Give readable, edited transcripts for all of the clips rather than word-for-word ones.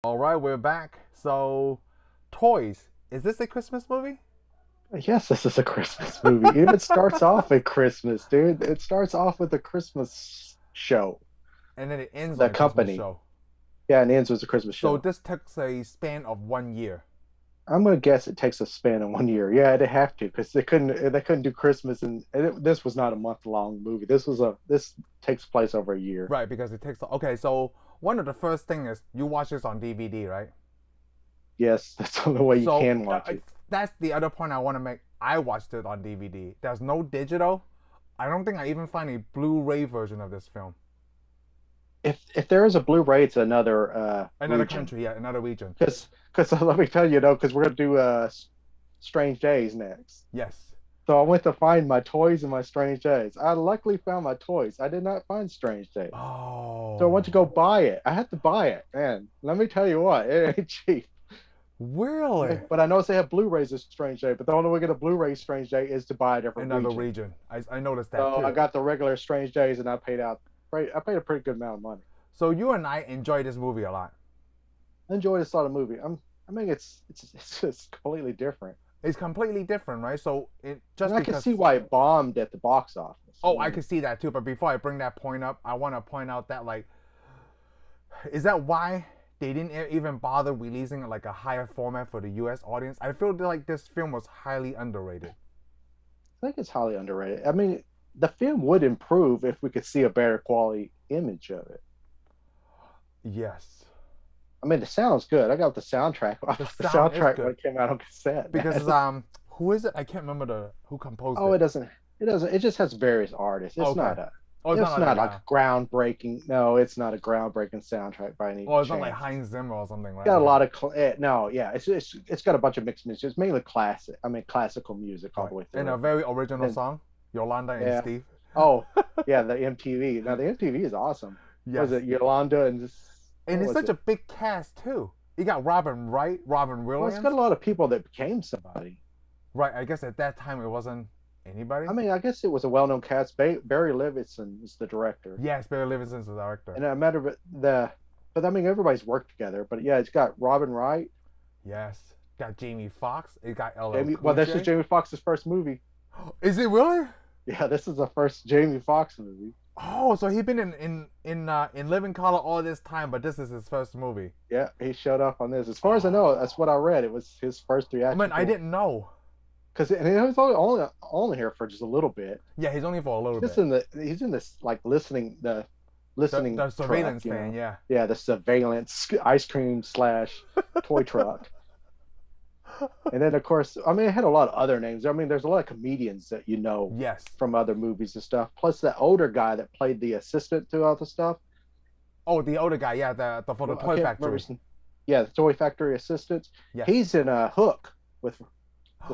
All right, we're back. So, toys. Is this a Christmas movie? Yes, this is a Christmas movie. Even starts off at Christmas, dude. It starts off with a Christmas show. And then it ends on The a Christmas company. show. Yeah, and it ends with a Christmas So show. this takes a span of 1 year. I'm gonna guess it takes a span of 1 year. Yeah, they have to because they couldn't do Christmas and this was not a month long movie. This takes place over a year. Right, because it takes. Okay, so one of the first thing is you watch this on DVD, right? Yes, that's the only way you So can watch it. that's the other point I want to make. I watched it on DVD. There's no digital. I don't think I even find a Blu-ray version of this film. If there is a Blu-ray, it's another Another region. country, yeah, another region. Because let me tell you, though, because we're gonna do Strange Days next. Yes. So I went to find my toys and my Strange Days. I luckily found my toys. I did not find Strange Days. So I went to Oh, go buy it. I had to buy it. Man, let me tell you what, it ain't cheap. really? But I noticed they have Blu-rays of Strange Day, but the only way to get a Blu-ray Strange Day is to buy a different Another region. region. I noticed that So I too. got the regular Strange Days and I paid a pretty good amount of money. So you and I enjoy this movie a lot. I enjoyed this sort of movie. I mean it's just completely different. It's completely different, right? So it And just I can because. see why it bombed at the box office. I Oh, I mean, could see that too. But before I bring that point up, I want to point out that like, is that why they didn't even bother releasing like a higher format for the U.S. audience? I feel like this film was highly underrated. I think it's highly underrated. I mean, the film would improve if we could see a better quality image of it. Yes, I mean, the sound's good. I got the soundtrack. the The sound is soundtrack when good it came out on cassette. because who is it? I can't remember the who composed Oh, it. it just has various artists. Okay. Oh, it's It's not like not like groundbreaking. No, it's not a groundbreaking soundtrack by any oh, it's not like chance. Heinz Zimmer or something, right? Got a Okay. lot of no, yeah. It's got a bunch of mixed music. It's mainly classic. I mean, classical music all Right. the way And through a it. very original And song, Yolanda and yeah. Steve. Oh, yeah. The MTV. Now the MTV is awesome. Was Yes. it Yolanda and this? And What it's was such a it? big cast too. You got Robin Wright, Robin Well, it's Williams. got a lot of people that became somebody. Right, I guess at that time it wasn't anybody. I mean, I guess it was a well-known cast. Barry Levinson is the director, Yes, Barry Levinson's the director. and a matter of but I mean, everybody's worked together. But yeah, it's got Robin Wright, Yes, got Jamie Foxx. It got LL Jamie. Well, Cool this is J. Jamie Foxx's first movie. Is it really? Yeah, this is the first Jamie Foxx movie. Oh, so he's been in Living Color all this time, but this is his first movie. Yeah, he showed up on this. As far as I know, that's what I read. It was his first I mean, I theatrical. didn't know. Because and he was only here for just a little bit. Yeah, he's only for a little Just bit. he's in this like The, listening the truck, surveillance fan, yeah. Yeah, the surveillance ice cream slash toy truck. And then of course, I mean, it had a lot of other names. I mean, there's a lot of comedians that you know Yes. from other movies and stuff. Plus the older guy that played the assistant to all the stuff. Oh, the older guy, yeah, the for the I toy can't factory. remember yeah, the Toy Factory assistant. Yes. He's in a Hook with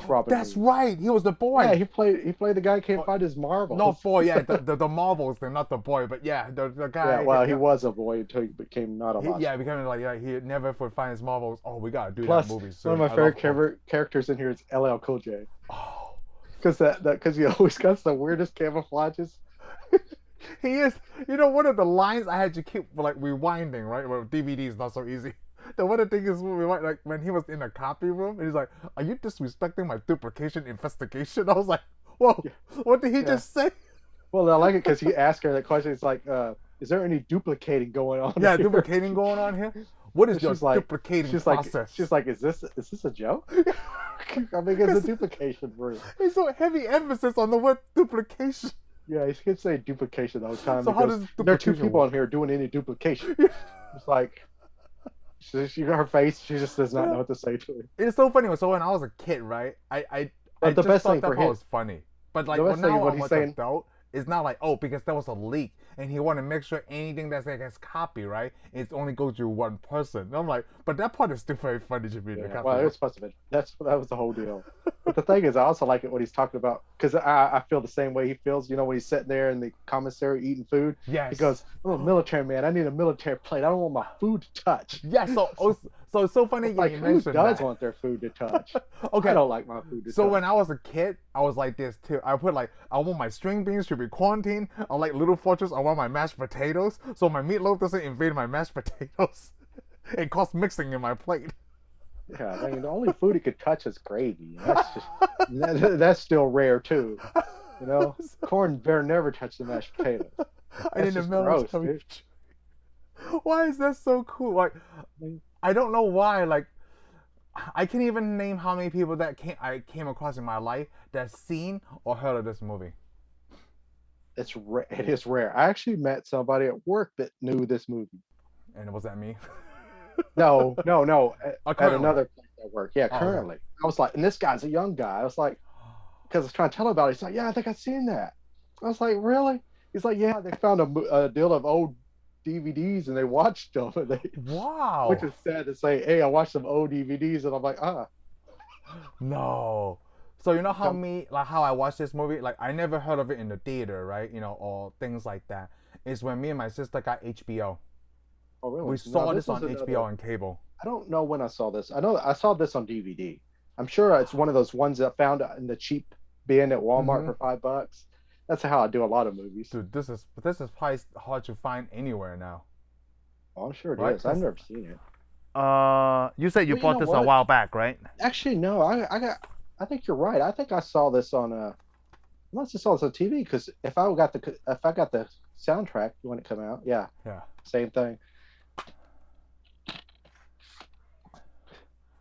Robin That's Williams. right. He was the boy. Yeah, he played the guy who can't Oh, find his marbles. no boy, yeah, the marbles thing, not the boy, but yeah, the guy. Yeah, well, he was a boy until he became not a monster. Yeah, becoming like yeah, he never would find his marbles. Oh, we gotta do Plus, that movie one soon. of my I favorite love characters in here is LL Cool J. Oh, Because he always got the weirdest camouflages. he is. You know, one of the lines I had to keep like rewinding. Right, well, DVD is not so easy. The one of the things is like when he was in the copy room, and he's like, "Are you disrespecting my duplication investigation?" I was like, "Whoa, Yeah, what did he yeah. just say?" Well, I like it because he asked her that question. It's like, is there any duplicating going on? Yeah, here? duplicating going on here. What is And your she's like, duplicating process? she's like, is this a joke? I mean, it's a duplication for it. It's so heavy emphasis on the word duplication. Yeah, he keeps saying duplication all the time So how because does there are two duplication people work? in here doing any duplication. It's like, she got her face. She just does not know what to say to it. It's so funny. So when I was a kid, right, I But the just best thought thing that for part him, was funny. But like the when best thing now what I'm he's an saying, adult, it's not like oh because there was a leak and he want to make sure anything that's like his copy, right, it only goes through one person. And I'm like, but that part is still very funny to me. The yeah, copy. well, it was supposed to be. That was the whole deal. But the thing is, I also like it when he's talking about because I feel the same way he feels. You know, when he's sitting there in the commissary eating food, Yes. he goes, "I'm a military man. I need a military plate. I don't want my food to touch." Yeah. So it's so funny Like, you who mentioned does that. want their food to touch? Okay. I don't like my food to So touch. when I was a kid, I was like this too. I put like I want my string beans to be quarantined. I like Little Fortress. I want my mashed potatoes, so my meatloaf doesn't invade my mashed potatoes. It costs mixing in my plate. Yeah, I mean, the only food he could touch is gravy. And that's still rare too. You know, corn bear never touch the mashed potatoes. I That's need a just gross, military. dude. Why is that so cool? Like, I mean, I don't know why. Like, I can't even name how many people that I came across in my life that's seen or heard of this movie. it is rare. I actually met somebody at work that knew this movie. And was that me? No. Oh, At currently. another place at work. Yeah, Oh, okay. currently. I was like, and this guy's a young guy. I was like, because I was trying to tell him about it. He's like, yeah, I think I've seen that. I was like, really? He's like, yeah, they found a deal of old DVDs and they watched them. And which Wow. is sad to say, hey, I watched some old DVDs and I'm like, No. So you know how Come- how I watched this movie? Like I never heard of it in the theater, right? You know, or things like that. It's when me and my sister got HBO. oh, really? We No, saw this on was HBO on cable. I don't know when I saw this. I know I saw this on DVD. I'm sure it's one of those ones that I found in the cheap bin at Walmart for $5. That's how I do a lot of movies. Dude, this is probably hard to find anywhere now. Oh, I'm sure it Right? is. I've never seen it. You said you Well, you bought know this a what? while back, right? Actually, no. I think you're right. I think I saw this on I must have saw this on TV because if I got the soundtrack when it came out, yeah, Yeah. same thing.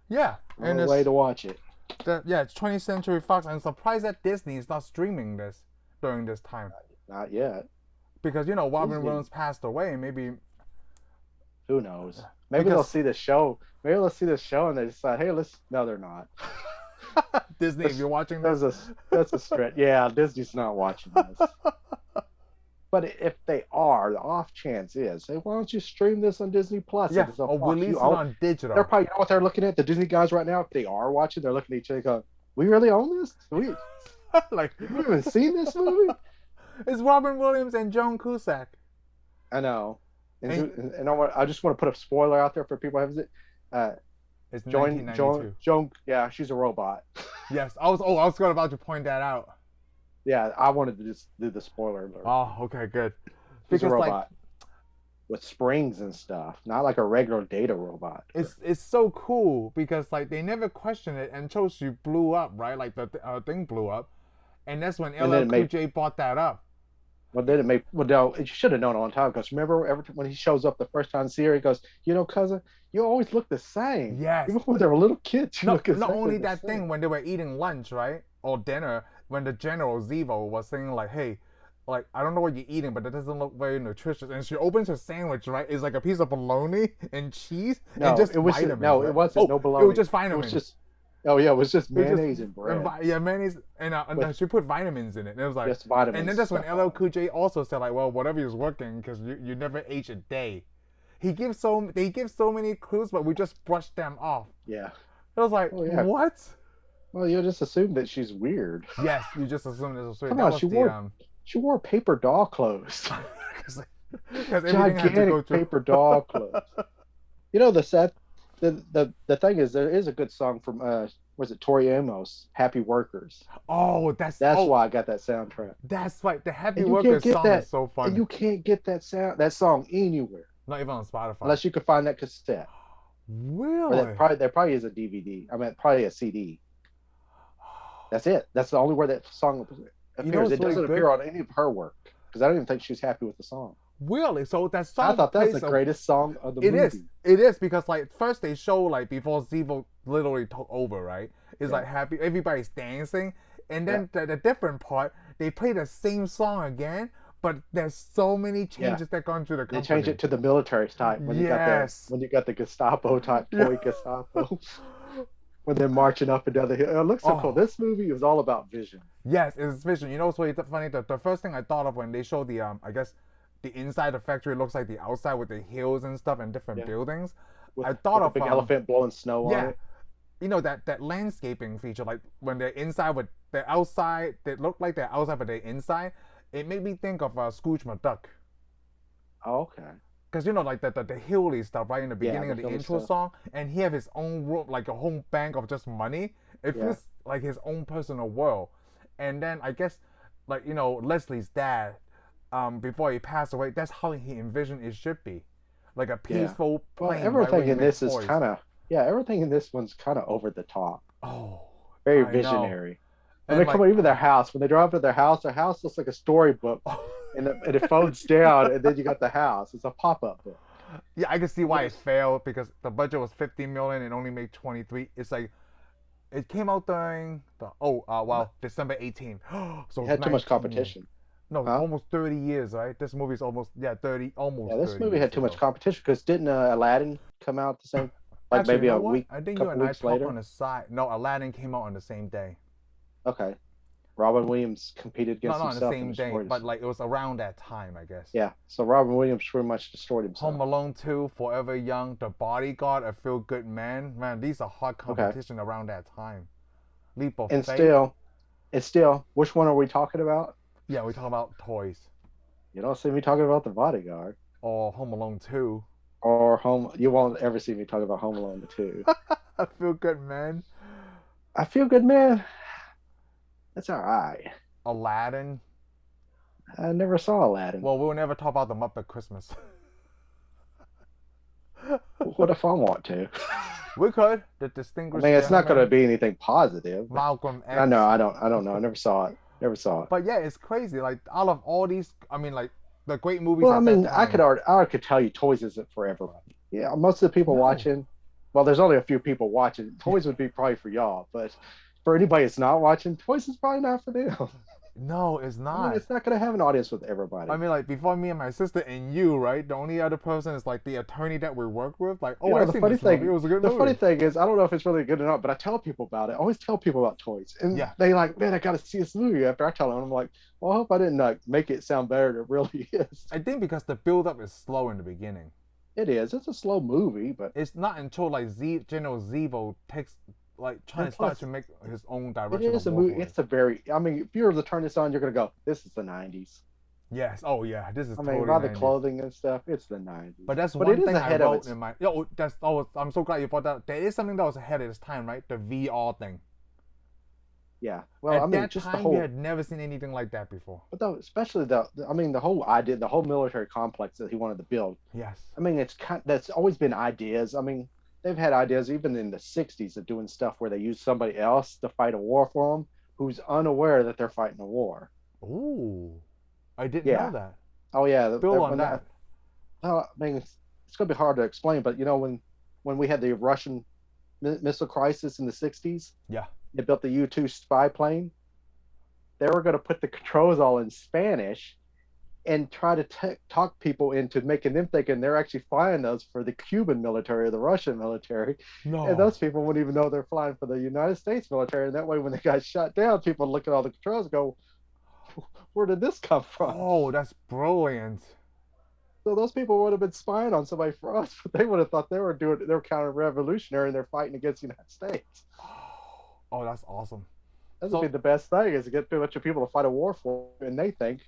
Yeah. And No way to watch it. it's 20th Century Fox. I'm surprised that Disney is not streaming this during this time. Not yet. Because, you know, Robin Disney. Williams passed away. Maybe. Who knows? Maybe Because- they'll see the show. Maybe they'll see the show and they decide, hey, let's. No, they're not. Disney, if you're watching this. That's a stretch. Yeah, Disney's not watching this. But if they are, the off chance is, hey, why don't you stream this on Disney Plus? Yeah, It's a or Fox. release it own- on digital. They're probably, you know what they're looking at? The Disney guys right now, if they are watching, they're looking at each other going, we really own this? We Like, haven't seen this movie? it's Robin Williams and Joan Cusack. I know. And And- I just want to put a spoiler out there for people who haven't seen it. It's Joan, 1992. yeah, she's a robot. Yes, I was about to point that out. Yeah, I wanted to just do the spoiler alert. Oh, okay, good. She's a Because like robot with springs and stuff, not like a regular data robot. it's so cool because like they never questioned it until she blew up, right? Like the thing blew up, and that's when And then LL Cool J brought that up. Well, then it may. Well, no, you should have known a long time because remember, when he shows up the first time, see her, he goes, "You know, cousin, you always look the same. Yes. Even when they were little kids, you No, look not exactly only the that same." thing when they were eating lunch, right, or dinner, when the General Zevo was saying like, "Hey, like I don't know what you're eating, but it doesn't look very nutritious." And she opens her sandwich, right? It's like a piece of bologna and cheese No, and just it was vitamins. no, right? it wasn't. No bologna. It was just It vitamins. was just. Oh yeah, it was just It was just- mayonnaise and bread. yeah, mayonnaise, and she put vitamins in it. And it was like, Just vitamins. and then that's when LL Cool J also said like, well, whatever is working because you never age a day. They give so many clues, but we just brushed them off. Yeah. It was like, Oh, yeah. what? Well, you just assume that she's weird. Yes, you just assumed it was sweet. Come That on, was she the, wore she wore paper doll clothes. because everything had to go Gigantic through. paper doll clothes. You know the thing is there is a good song from was it Tori Amos, Happy Workers. Oh, That's oh, why I got that soundtrack. That's right. The Happy And you Workers can't get song that- is so fun. And you can't get that song anywhere Not even on Spotify. unless you can find that cassette. Or Really? there probably is a DVD. I mean, probably a CD. That's it. That's the only where that song appears. You know what's It doesn't really appear on any of her work because I don't even think she's happy with the song. Really? So that song I thought that's the plays a- greatest song of the It movie. is. It is because like first they show like before Zevo literally took over, right? It's like happy, everybody's dancing, and then the different part they play the same song again, but there's so many changes that gone through the They company. change it to the military type when Yes. you got the Gestapo type toy Gestapo. When they're marching up and down the hill. It looks so Oh. cool. This movie is all about vision. Yes, it's vision. You know what's really funny? The first thing I thought of when they showed the I guess the inside of the factory looks like the outside with the hills and stuff and different buildings. I thought with of a big elephant blowing snow on it. You know that landscaping feature, like when they're inside with the outside, they look like they're outside but they're inside. It made me think of Scrooge McDuck. Oh, okay. Because you know, like the hilly stuff, right in the beginning the of the hilly intro stuff. song, and he have his own room, like a whole bank of just money. It Yeah. feels like his own personal world. And then I guess, like Leslie's dad, before he passed away, that's how he envisioned it should be. like a Yeah. peaceful Well, plane. everything in this is toys. kind of everything in this one's kind of over the top. Oh, Very I know. visionary. When And they come like, even their house, when they drive to their house looks like a storybook, and it folds down, and then you got the house. It's a pop-up book. yeah, I can see why it failed because the budget was 50 million and only made 23. It's like it came out during the December 18th. So It had too much 19 competition. No, Huh? almost 30 years, right? This movie's almost 30, almost. Yeah, this 30 movie years had too ago. much competition because didn't Aladdin come out the same, like Actually, maybe you know a what? week, I think you couple and I weeks talk later? on the side. No, Aladdin came out on the same day. Okay. Robin Williams competed against Not on the himself same and day, destroyed but his. like it was around that time, I guess. Yeah, so Robin Williams pretty much destroyed himself. Home Alone 2, Forever Young, The Bodyguard, A Feel Good Man. Man, these are hot competition around that time. Leap of And Faith. still, which one are we talking about? Yeah, we talk about toys. You don't see me talking about The Bodyguard Or Home Alone 2. or Home. You won't ever see me talk about Home Alone 2. I Feel Good Man. I Feel Good Man. That's all right. Aladdin. I never saw Aladdin. Well, we'll never talk about the Muppet Christmas. What if I want to? We could. The I Distinguished mean, it's not going to Gentleman, be anything positive. Malcolm X. I know. I don't know. I never saw it. Never saw it. But yeah, it's crazy. Like out of all these, I mean, like the great movies. Well, at I mean, that time, I could tell you, toys isn't for everybody. Yeah, most of the people No. watching. Well, there's only a few people watching. Toys would be probably for y'all, but for anybody that's not watching, toys is probably not for them. No, it's I not. mean, it's not going to have an audience with everybody. I mean, like before me and my sister and you, right? The only other person is like the attorney that we work with. Like, oh, You know, I've the seen funny this movie. thing, It was a good the movie. funny thing is, I don't know if it's really good or not, but I tell people about it. I always tell people about toys, and Yeah. they like, man, I got to see this movie. After I tell them, I'm like, well, I hope I didn't make it sound better than it really is. I think because the build-up is slow in the beginning. It is. It's a slow movie, but It's not until like General Zevo takes like trying And to start plus, to make his own it direction. is a of movie. warfare. It's a very. I mean, if you were to turn this on, you're gonna go, this is the '90s. Yes. Oh yeah. This is I mean, totally by the 90s. clothing and stuff, it's the '90s. But that's But one it is thing I ahead of wrote its. in my. Yo, that's oh, I'm so glad you brought that up. There is something that was ahead of its time, right? The VR thing. Yeah. Well, At I mean, that just time, the whole. we had never seen anything like that before. But though, especially I mean, the whole idea, the whole military complex that he wanted to build. Yes. I mean, that's always been ideas. I mean, they've had ideas even in the '60s of doing stuff where they use somebody else to fight a war for them, who's unaware that they're fighting a war. Ooh, I didn't Yeah. know that. Oh yeah, Build on that. I mean, it's going to be hard to explain, but you know, when we had the Russian missile crisis in the '60s, Yeah. they built the U-2 spy plane. They were going to put the controls all in Spanish and try to talk people into making them thinking they're actually flying those for the Cuban military or the Russian military. No. And those people wouldn't even know they're flying for the United States military. And that way, when they got shot down, people would look at all the controls and go, where did this come from? Oh, that's brilliant. So those people would have been spying on somebody for us, but they would have thought they were counter-revolutionary and they're fighting against the United States. Oh, that's awesome. That's So- be the best thing is to get a bunch of people to fight a war for you, and they think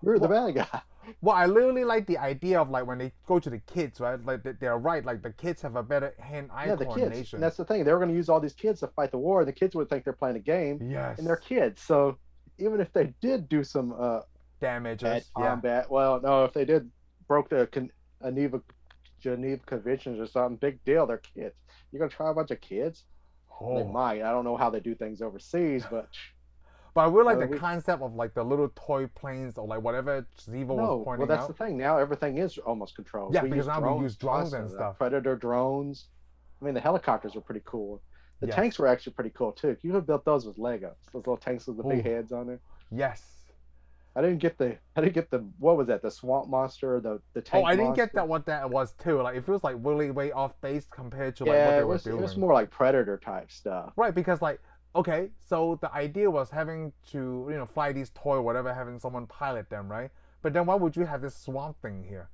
you're the bad guy. Well, I literally like the idea of like when they go to the kids, right? Like they're right. Like the kids have a better hand-eye Yeah, the kids. coordination. And that's the thing. They were going to use all these kids to fight the war, and the kids would think they're playing a game, Yes. and they're kids. So even if they did do some Damages. bad Yeah. combat, well, no, if they did broke the Geneva Conventions or something, big deal. They're kids. You're going to try a bunch of kids? They Oh. might. I don't know how they do things overseas, but But I really like the we- concept of like the little toy planes or like whatever Zevo no. was Well, pointing that's out. the thing. Now everything is almost controlled. Yeah, because now we use drones and constantly, like stuff. Predator drones. I mean, the helicopters were pretty cool. The Yes. tanks were actually pretty cool too. You could have built those with Legos. Those little tanks with the big Ooh. heads on there. Yes. I didn't get the. What was that? The swamp monster. The tank. Oh, I didn't get monster? that what that was too. Like it feels like really way off base compared to like what Yeah, they it were was. doing. It was more like Predator type stuff. Right, because like okay, so the idea was having to fly these toy whatever, having someone pilot them, right? But then why would you have this swamp thing here?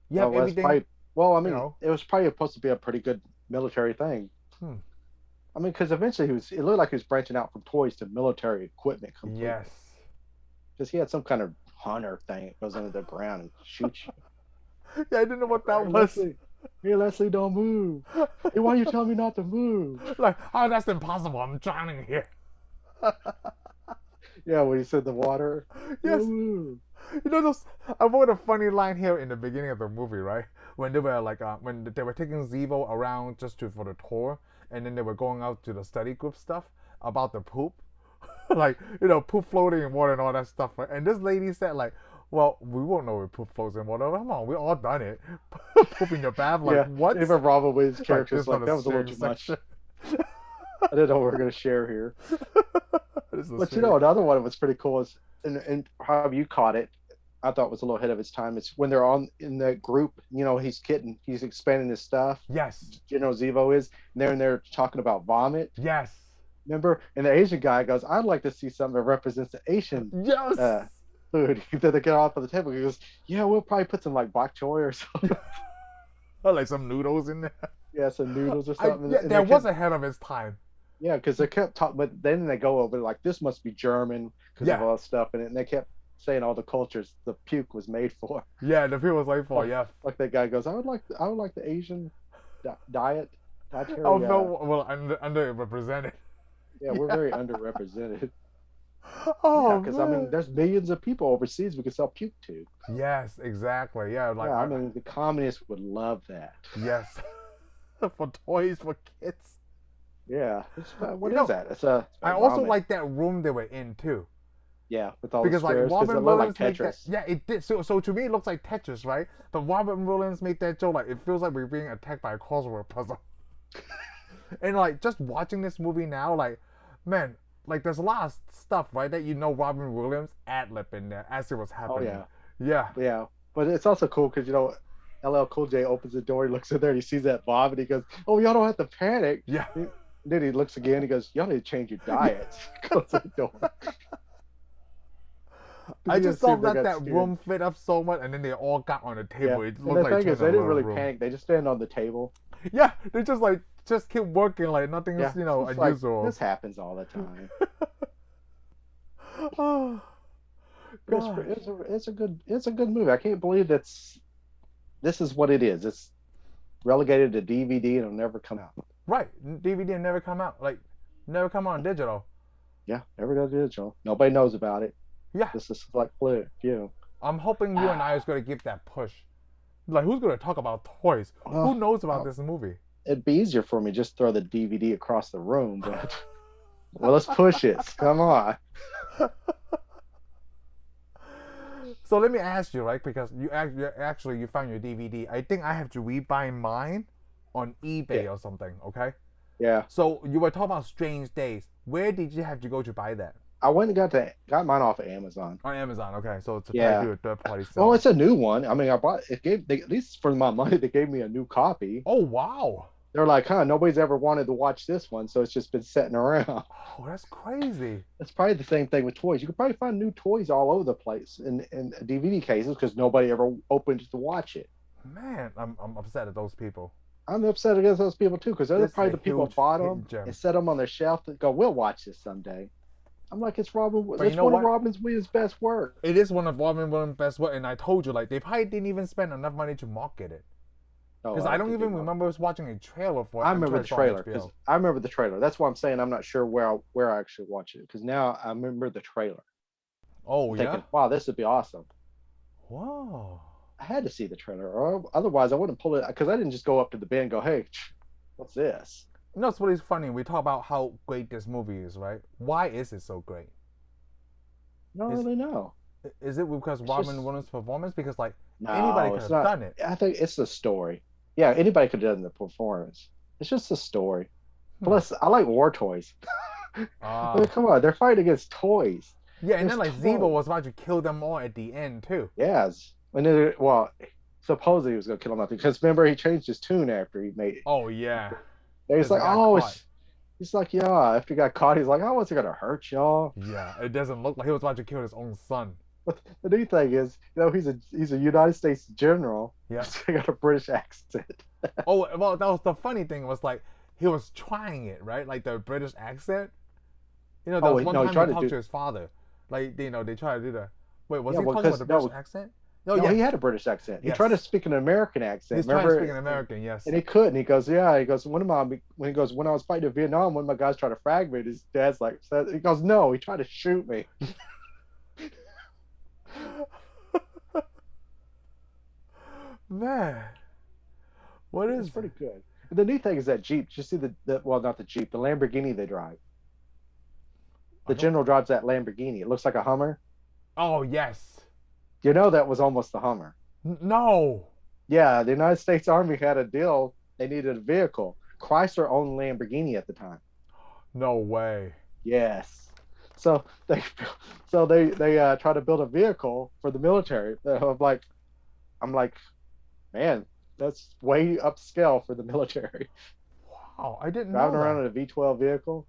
You have Well, that's everything. probably- well, I mean, know. it was probably supposed to be a pretty good military thing. Hmm. I mean, because eventually it looked like he was branching out from toys to military equipment completely. Yes. Because he had some kind of hunter thing that goes under the ground and shoots you. Yeah, I didn't know what that Hey, was. Leslie, don't move. Hey, why you tell me not to move? Like, oh, that's impossible. I'm drowning here. Yeah, when he said the water. Yes. Don't move. You know those? I wrote a funny line here in the beginning of the movie, right? When they were like, when they were taking Zevo around just for the tour, and then they were going out to the study group stuff about the poop, like poop floating in water and all that stuff. Right? And this lady said like, "Well, we won't know if poop floats in water. Come on, we all done it. Poop in your bath, like Yeah, what?" even Robin Williams' character This is like, not that a was a little serious too much. section. I didn't know we were going to share here. This is But serious. another one that was pretty cool is, and how you caught it, I thought was a little ahead of its time. It's when they're in that group, he's expanding his stuff. Yes. General Zevo is, and they're in there talking about vomit. Yes. Remember? And the Asian guy goes, I'd like to see something that represents the Asian Yes. food. Then they get off of the table. He goes, yeah, we'll probably put some like bok choy or something. Oh, like some noodles in there. Yeah, some noodles or something. Yeah, that was ahead of its time. Yeah, because they kept talking, but then they go over like, this must be German because of all that stuff in it. And they kept saying all the cultures the puke was made for. Yeah, the puke was made for, yeah. Like that guy goes, I would like the Asian dietary. Oh, no, well, underrepresented. Yeah, we're very underrepresented. Oh, because I mean, there's millions of people overseas we could sell puke to. Yes, exactly. Yeah, like I mean, the communists would love that. Yes, for toys for kids. Yeah, what is that? It's a. I also like that room they were in too. Yeah, with all because the squares, like Robin Williams made that. Yeah, it did. So to me, it looks like Tetris, right? But Robin Williams made that joke like it feels like we're being attacked by a crossword puzzle. And like just watching this movie now, like man, like there's a lot of stuff, right, that Robin Williams ad-lib in there as it was happening. Oh yeah. But it's also cool because LL Cool J opens the door, he looks in there, and he sees that Bob, and he goes, "Oh, y'all don't have to panic." Yeah. Then he looks again, he goes, "Y'all need to change your diets." Closes the door. I just thought that room fit up so much, and then they all got on the table. Yeah. It And looked the like thing is, they didn't really panic. They just stand on the table. Yeah, they just keep working like nothing is unusual. Like, this happens all the time. Oh, God. It's a good movie. I can't believe this is what it is. It's relegated to DVD and it'll never come out. Right, DVD will never come out. Like, never come on digital. Yeah, never go digital. Nobody knows about it. Yeah, this is like few. I'm hoping you and I is going to give that push. Like, who's going to talk about toys? Who knows about this movie? It'd be easier for me just throw the DVD across the room, but well, let's push it. Come on. So let me ask you, right? Because you found your DVD. I think I have to rebuy mine on eBay or something. Okay. Yeah. So you were talking about Strange Days. Where did you have to go to buy that? I went and got mine off of Amazon. On Amazon, okay. So it's a third party sale. Well, it's a new one. I mean, I bought it. At least for my money, they gave me a new copy. Oh wow! They're like, nobody's ever wanted to watch this one, so it's just been sitting around. Oh, that's crazy. It's probably the same thing with toys. You could probably find new toys all over the place in DVD cases because nobody ever opened to watch it. Man, I'm upset at those people. I'm upset against those people too because they're probably the people who bought them and set them on their shelf and go, "We'll watch this someday." I'm like, it's one of Robin Williams' best work. It is one of Robin Williams' best work, and I told you, like, they probably didn't even spend enough money to market it. Because I don't even remember us watching a trailer for it. I remember the trailer. I remember the trailer. That's why I'm saying I'm not sure where I actually watched it. Because now I remember the trailer. Oh, yeah? Thinking, wow, this would be awesome. Wow. I had to see the trailer, or otherwise I wouldn't pull it. Because I didn't just go up to the bin and go, "Hey, what's this?" You know, it's really funny. We talk about how great this movie is, right? Why is it so great? I don't really know. Is it because Robin Williams' performance? Because no, anybody could have done it. I think it's the story. Yeah, anybody could have done the performance. It's just the story. Plus, I like war toys. I mean, come on, they're fighting against toys. Yeah, and then Zevo was about to kill them all at the end too. Yes, and supposedly he was gonna kill them because remember he changed his tune after he made it. Oh yeah. He's like, he's like, yeah. After he got caught, he's like, "Oh, what's it gonna hurt y'all?" Yeah, it doesn't look like he was about to kill his own son. But the new thing is, he's a United States general. Yeah, so he got a British accent. Oh well, that was the funny thing was he was trying it, right? Like the British accent. You know, there was one time he talked to his father. Like they try to do that. Wait, was he talking with a British accent? No, he had a British accent. He tried to speak an American accent. He's trying to speak an American, yes. And he couldn't. He goes, yeah. He goes, when I was fighting in Vietnam, one of my guys tried to frag me. His dad's like, he goes, no, he tried to shoot me. Man, what It's is pretty good. The neat thing is that Jeep. Did you see the well, not the Jeep, the Lamborghini they drive. I The don't. general drives that Lamborghini. It looks like a Hummer. Oh yes. You know that was almost the Hummer. No. Yeah, the United States Army had a deal. They needed a vehicle. Chrysler owned Lamborghini at the time. No way. Yes. So they so they try to build a vehicle for the military. I'm like, man, that's way upscale for the military. Wow, I didn't know Driving around that. in a V12 vehicle.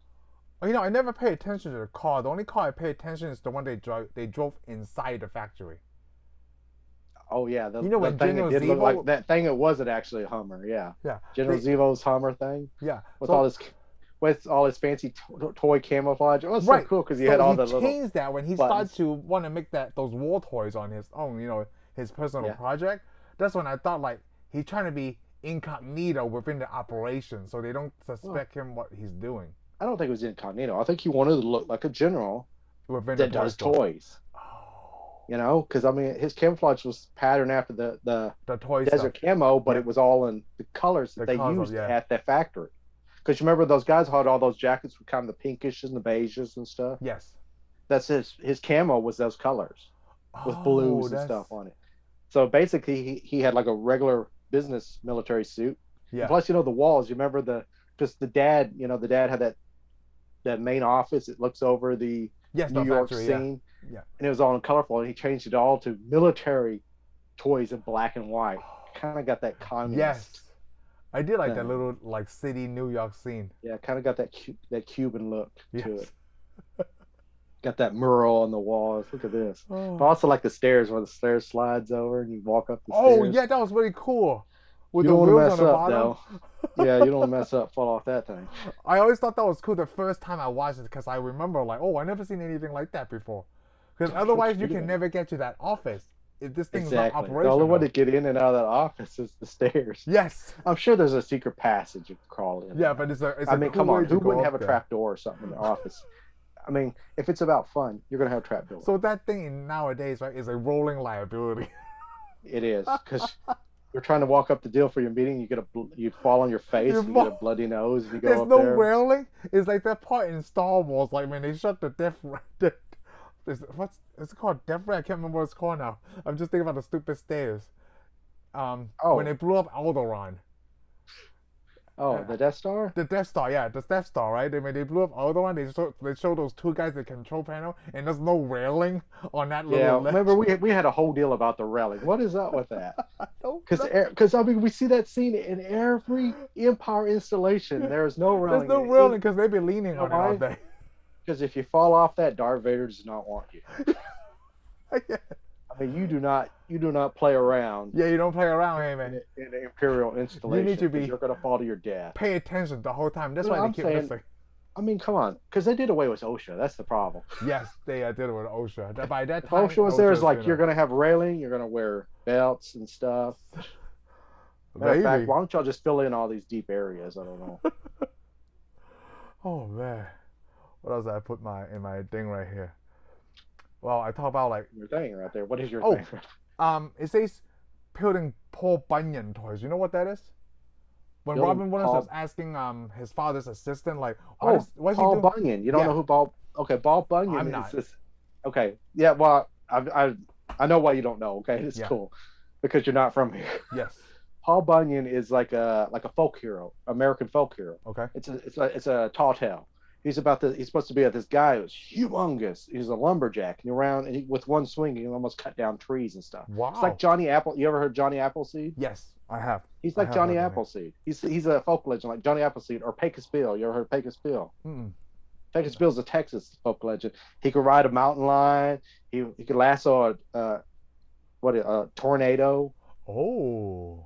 I never pay attention to the car. The only car I pay attention is the one they drove inside the factory. Oh yeah, the When thing it General did look like Zemo, that thing. It wasn't actually a Hummer. Yeah, yeah, General they, Zevo's Hummer thing yeah. with So all his fancy toy camouflage. It was so right, cool because he had so all he the little changed that when he started buttons. to want to make those war toys on his own. His personal Yeah, project. That's when I thought like he's trying to be incognito within the operation, so they don't well, suspect him what he's doing I don't think it was incognito. I think he wanted to look like a general within the that toy does store. toys. Oh, Because I mean, his camouflage was patterned after the the toy stuff. desert camo, but Yeah, it was all in the colors that the they cause of used yeah. at that factory. Because you remember those guys had all those jackets with kind of the pinkishes and the beiges and stuff. Yes. That's his camo was those colors with Oh, blues and that's stuff on it. So basically, he had like a regular business military suit. And yeah. plus, the walls. You remember just the dad. The dad had that main office. It looks over the Yes, New the York factory. Yeah, scene, yeah. and it was all in colorful. And he changed it all to military toys in black and white. Kind of got that communist Yes, I did like that thing. little like city New York scene. Yeah, kind of got that Cuban look to Yes. it. Got that mural on the walls. Look at this. But Oh. also like the stairs where the stairs slides over and you walk up the Oh stairs. yeah, that was really cool. With You the don't want to wheels on mess the up bottom. though. Yeah, you don't want to mess up, fall off that thing. I always thought that was cool the first time I watched it because I remember like, oh, I never seen anything like that before. Because otherwise you can never get to that office if this thing is not Exactly. The only way operational. to get in and out of that office is the stairs. Yes. I'm sure there's a secret passage you can crawl in. Yeah, but it's I a mean, cool come way on. to Who go wouldn't have up a there. trap door or something in the office? I mean, if it's about fun, you're gonna have a trap door. So that thing nowadays, right, is a rolling liability. It is because you're trying to walk up the deal for your meeting. You fall on your face. You get a bloody nose. And you There's go up no there. railing. It's like that part in Star Wars, like when they shut the what's it called? Death Ray? I can't remember what it's called now. I'm just thinking about the stupid stairs. When they Oh, blew up Alderaan. oh, the Death Star. The Death Star, yeah, the Death Star, right? When they blew up Alderaan, they show those two guys at the control panel, and there's no railing on that Yeah, little ledge. remember we had a whole deal about the railing. What is up with that? No, Because I mean we see that scene in every Empire installation. There's no there's railing. no railing because they be leaning on it all why? day. Because if you fall off that, Darth Vader does not want you. Yeah. I mean, you do not play around Yeah, you don't play around, hey man. in an Imperial installation. You need to 'cause be you're going to fall to your death. pay attention the whole time. That's No, why they I'm keep saying- missing. I mean, come on, because they did away with OSHA. That's the problem. Yes, they did it with OSHA. By that If time, OSHA was there, it's OSHA's, like you're going to have railing, you're going to wear belts and stuff. Matter of fact, Maybe. why don't y'all just fill in all these deep areas? I don't know. Oh man, what else did I put in my thing right here? Well, I talk about like Your thing right there. What is your Oh. thing? it says building Paul Bunyan toys. You know what that is? When Building Robin Williams Paul- was asking whis father's assistant like, Oh, what's he Paul doing? Bunyan. You don't Yeah. know who Paul? Okay, Paul Bunyan I'm is not. this. Okay, yeah. Well, I know why you don't know. Okay, it's Yeah. cool because you're not from here. Yes. Paul Bunyan is like a folk hero, American folk hero. Okay. It's a tall tale. He's supposed to be this guy who's humongous. He's a lumberjack and around and with one swing he can almost cut down trees and stuff. Wow. It's like Johnny Apple. You ever heard Johnny Appleseed? Yes, I have. He's I like have Johnny heard of him. Appleseed. He's a folk legend like Johnny Appleseed or Pecos Bill. You ever heard Pecos Bill? Mm-mm. Pecos Bill's a Texas folk legend. He could ride a mountain lion. He could lasso a tornado. Oh.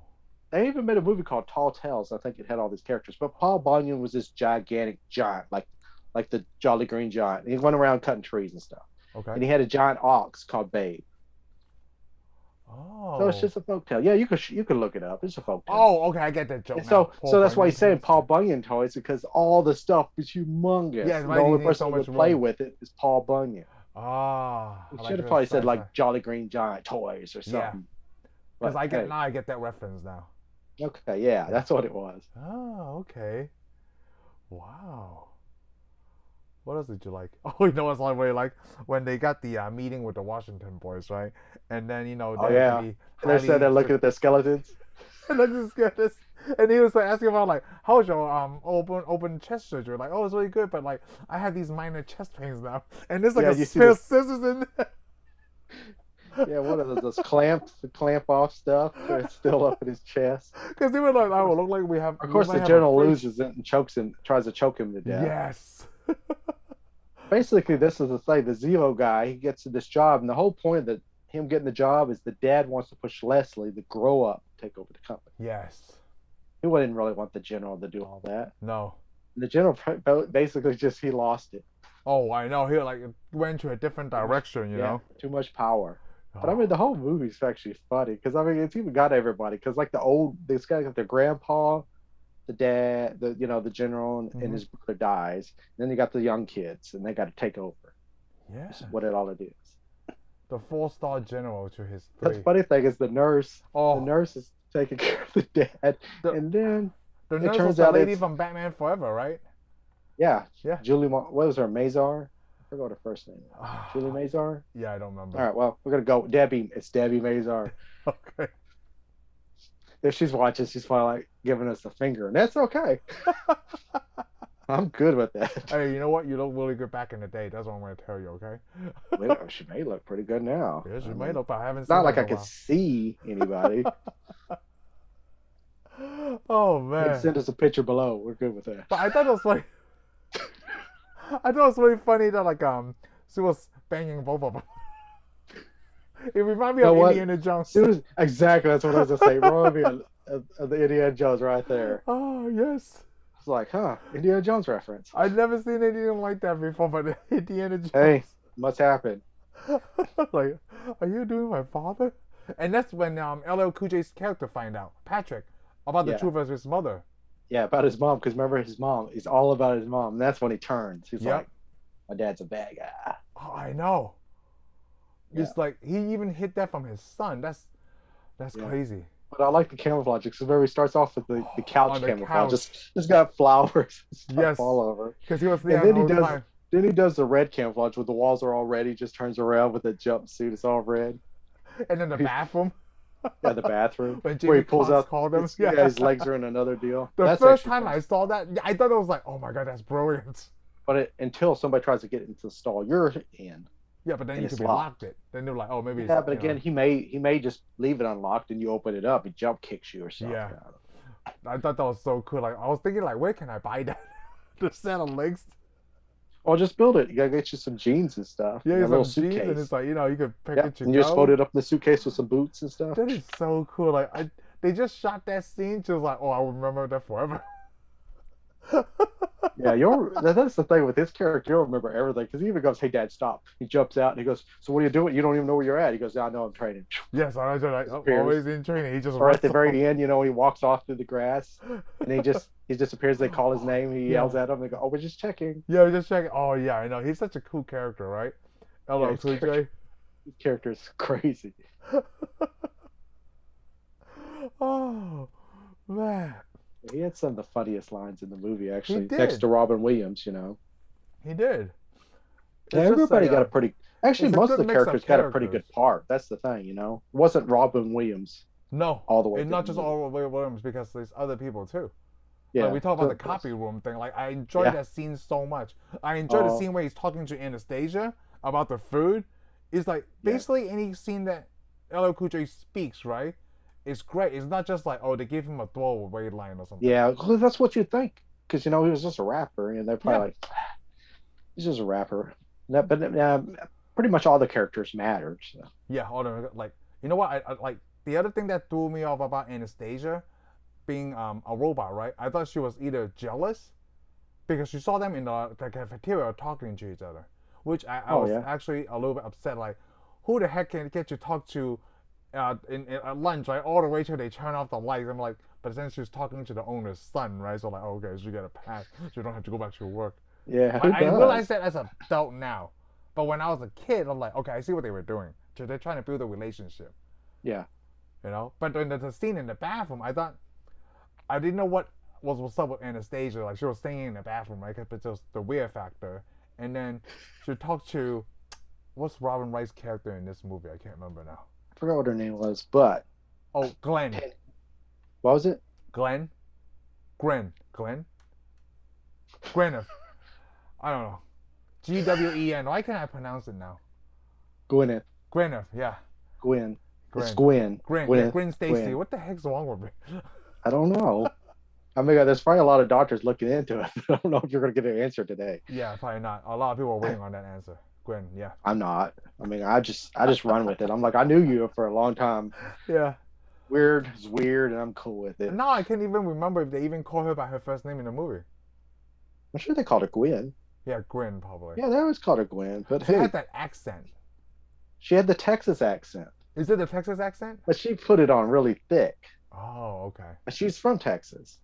They even made a movie called Tall Tales. I think it had all these characters. But Paul Bunyan was this gigantic giant, like the Jolly Green Giant. And he went around cutting trees and stuff. Okay. And he had a giant ox called Babe. Oh. So it's just a folktale. Yeah, you could look it up. It's a folktale. Oh, okay, I get that joke. And now. so that's why Bunyan he's saying toys. Paul Bunyan toys because all the stuff is humongous. Yeah, And why the do you only need person so who would much play room? with it is Paul Bunyan. Ah. He I like should have this probably said sci-fi. like Jolly Green Giant toys or Yeah. something. Because But hey, I get that reference now. okay, yeah, that's what it was. Oh, okay. Wow. What else did you like? Oh, you know what's I really like when they got the meeting with the Washington boys, right? And then Oh they have to yeah, be and they're sitting highly there looking at their skeletons. and I just get this. And he was like asking about like how's your open chest surgery? Like, oh, it's really good, but like I have these minor chest pains now, and there's like Yeah, a you see pair of this. scissors in there. Yeah, what are those clamps, the clamp off stuff? It's still up in his chest. Because they were like, Of oh, it course, look like of we course, might the have a general fridge. loses it and chokes him, tries to choke him to death. Yes. Basically, this is the thing. The Zero guy, he gets to this job, and the whole point of him getting the job is the dad wants to push Leslie to grow up, take over the company. Yes. He wouldn't really want the general to do all that. No. And the general basically just he lost it. Oh, I know. He like went to a different direction, you know. Too much power. But I Oh. mean, the whole movie's actually funny because I mean, it's even got everybody. Because like this guy got their grandpa, the dad, the general, and his brother dies. And then you got the young kids, and they got to take over. Yeah. This is what it all it is. The 4-star general to his The 3. funny thing is the nurse. Oh. The nurse is taking care of the dad, and then the it nurse was turns the out lady it's from Batman Forever, right? yeah, Yeah. Julie. What was her Mazar? I forgot her first name. Julie Mazar. Yeah, I don't remember. All right, well, we're gonna go Debbie. It's Debbie Mazar. Okay. If she's watching, she's probably like giving us the finger, and that's okay. I'm good with that. Hey, you know what? You look really good back in the day. That's what I'm going to tell you, okay? Well, she may look pretty good now. Yeah, she may look, but I haven't It's seen not her like in I a could while. see anybody. Oh, Hey, man. send us a picture below. We're good with that. But I thought it was like... I thought it was really funny that, like, she was banging both of them. It reminded me You know of what? Indiana Jones. Exactly, that's what I was gonna say. Reminded me of the Indiana Jones right there. Oh, yes. It's like, Indiana Jones reference. I'd never seen anything like that before, but Indiana Jones. Hey, must happen. Like, are you doing my father? And that's when LL Cool J's character find out, Patrick, about the Yeah. truth of his mother. Yeah, about his mom, because remember his mom. He's all about his mom. And that's when he turns. He's Yep. like, my dad's a bad guy. Oh, I know. Yeah. It's like he even hid that from his son. That's Yeah. crazy. But I like the camouflage because remember he starts off with the couch On the camouflage. couch. Just got flowers and stuff Yes. all over. Because he was And there then the he whole does time. then he does the red camouflage where the walls are all red. He just turns around with the jumpsuit. It's all red. And then the bathroom. Yeah, the bathroom. When Where Jamie he pulls Foxx out called him. yeah, his legs are in another deal. The That's first actually time funny. I saw that, I thought it was like, oh my god, that's brilliant. But until somebody tries to get into the stall you're in. Yeah, but then And you it's could be locked. locked it. Then they're like, oh, maybe it's, Yeah, but you know. again, he may just leave it unlocked and you open it up. He jump kicks you or something. Yeah. I thought that was so cool. Like, I was thinking, like, where can I buy that? The set of legs. Or just build it. You gotta get you some jeans and stuff. Yeah, and a some little jeans, suitcase. and it's like, you know, you could pick Yeah, it your and you just fold it up in the suitcase with some boots and stuff. That is so cool. Like, they just shot that scene. She was like, oh, I will remember that forever. Yeah, that's the thing with his character. You'll remember everything because he even goes, "Hey, Dad, stop!" He jumps out and he goes, "So what are you doing? You don't even know where you're at." He goes, "I know I'm training." Yes, I was like, oh, Disappears. always in training. He just Or at the runs very end, he walks off through the grass and he disappears. They call his name. He yells at him. They go, "Oh, we're just checking." Yeah, just checking. Oh, yeah, I know. He's such a cool character, right? LL his Cool J. His character is crazy. Oh, man. He had some of the funniest lines in the movie, actually, did. next to Robin Williams. He did. Yeah, everybody got a pretty. Actually, it's a most of good the mix of characters got a pretty characters. good part. That's the thing, It wasn't Robin Williams No, all the way. and through not the just movie. all the Williams, because there's other people too. Yeah, Like we talk about the so- copy room thing. Like I enjoyed Yeah. that scene so much. I enjoyed the Oh. scene where he's talking to Anastasia about the food. It's like Yeah. basically any scene that LL Cool J speaks, right? It's great. It's not just like, oh, they give him a throwaway line or something. Yeah, well, that's what you think, because he was just a rapper, and they're probably Yeah. like, he's just a rapper. But pretty much all the characters mattered. So. Yeah, hold on. Like, you know what? I like the other thing that threw me off about Anastasia being a robot, right? I thought she was either jealous because she saw them in the cafeteria talking to each other, which I was actually a little bit upset. Like, who the heck can get to talk to in at lunch, right? All the way till they turn off the lights. I'm like, but then she was talking to the owner's son, right? So like, oh, okay, so you get a pass, so you don't have to go back to your work. Yeah, I realize that as an adult now, but when I was a kid, I'm like, okay, I see what they were doing. So they're trying to build a relationship. Yeah. you know. But during the scene in the bathroom, I didn't know what's up with Anastasia. Like, she was staying in the bathroom, right? Because it's just the weird factor. And then she talked to, what's Robin Wright's character in this movie? I can't remember now. I forgot what her name was, but Oh, Glenn. What was it? Glenn? Glenn? Gwyneth. I don't know. Gwen. Why can't I pronounce it now? Gwyneth. Gwyneth, yeah. Gwen. Gwen. It's Gwen. Gwen. Gwyneth. Yeah, Gwen Stacy. Gwen. What the heck's wrong with me? I don't know. I mean, there's probably a lot of doctors looking into it. I don't know if you're going to get an answer today. Yeah, probably not. A lot of people are waiting on that answer. Gwen, yeah. I'm not. I mean, I just run with it. I'm like, I knew you for a long time. Yeah. Weird is weird, and I'm cool with it. No, I can't even remember if they even call her by her first name in the movie. I'm sure they called her Gwen. Yeah, Gwen, probably. Yeah, they always called her Gwen. But she hey, had that accent. She had the Texas accent. Is it the Texas accent? But she put it on really thick. Oh, okay. She's from Texas.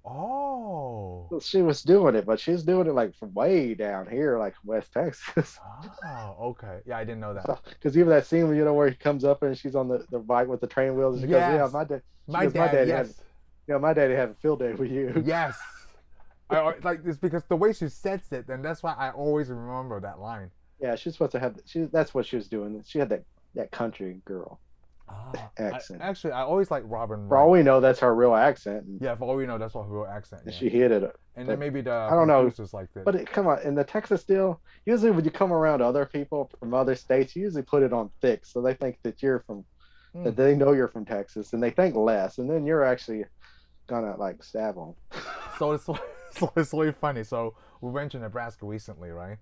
Oh. So she was doing it, but she's doing it like from way down here, like West Texas. Oh, okay. Yeah, I didn't know that. Because even that scene, where he comes up and she's on the bike with the train wheels, and she goes, "Yeah, my daddy yes. My daddy had a field day with you." Yes. Like, it's because the way she says it, and that's why I always remember that line. Yeah, she's supposed to have. That's what she was doing. She had that country girl accent. I always like Robin. For all we know, that's her real accent. Yeah, for all we know, that's her real accent. And yeah. she hit it. And then maybe the I don't know. Like this. But come on, in the Texas deal, usually when you come around other people from other states, you usually put it on thick, so they think that you're from, that they know you're from Texas, and they think less, and then you're actually gonna like stab them. So it's really funny. So we went to Nebraska recently, right?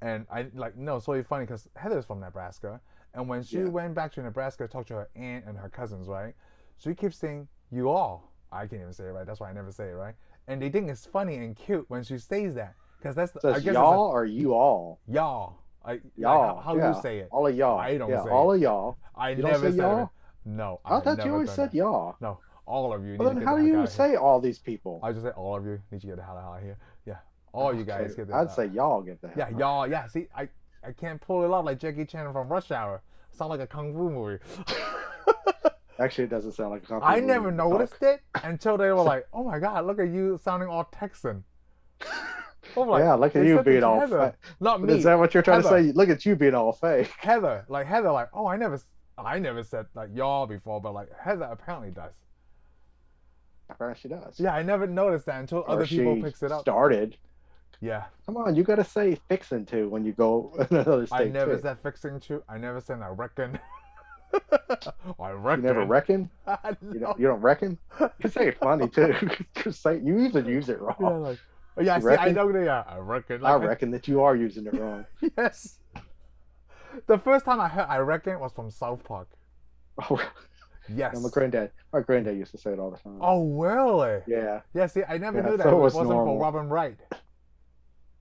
And it's really funny because Heather's from Nebraska. And when she went back to Nebraska to talk to her aunt and her cousins, right? She keeps saying, "you all." I can't even say it right. That's why I never say it right. And they think it's funny and cute when she says that. Because that's I guess y'all or you all? Y'all. Y'all. How do you say it? All of y'all. I don't say all it. of y'all. I you never don't say said y'all? it. No. I thought you always said y'all. No. All of you. Well, then how do you say all these people? I just say all of you. Need to get the hell out of here. Yeah. All you guys get the I'd say y'all get the hell out. Yeah, y'all. Yeah, see, I can't pull it off like Jackie Chan from Rush Hour. Sound like a kung fu movie. Actually, it doesn't sound like a kung fu movie. I movie. never noticed it until they were like, "Oh my God, look at you sounding all Texan." Like, yeah, look at you being all fake. Not me. Is that what you're trying to say? Look at you being all fake. Heather, oh, I never said like y'all before, but like Heather apparently does. Apparently she does. Yeah, I never noticed that until other people picks it up. Started. Yeah. Come on, you gotta say fixing to when you go another state. I never said fixing to. I never said I reckon. I reckon. You never reckon? No. You don't reckon? You say it funny too. You even use it wrong. Yeah, see, I know that. I reckon. I reckon that you are using it wrong. Yes. The first time I heard "I reckon" was from South Park. Oh. Yes. My granddad used to say it all the time. Oh, really? Yeah. Yeah, see, I never knew that. So it was wasn't normal. for Robin Wright.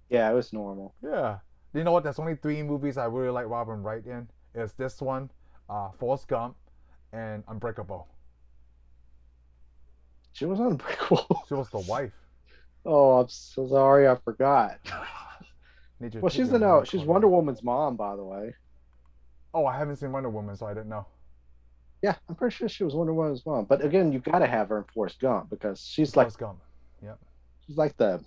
Yeah, it was normal. Yeah. You know what? There's only 3 movies I really like Robin Wright in. It's this one, Forrest Gump, and Unbreakable. She was Unbreakable. She was the wife. Oh, I'm so sorry. I forgot. Well, she's Wonder Woman's mom, by the way. Oh, I haven't seen Wonder Woman, so I didn't know. Yeah, I'm pretty sure she was Wonder Woman's mom. But again, you got to have her in Forrest Gump because she's Forrest Gump. Yep. She's like the.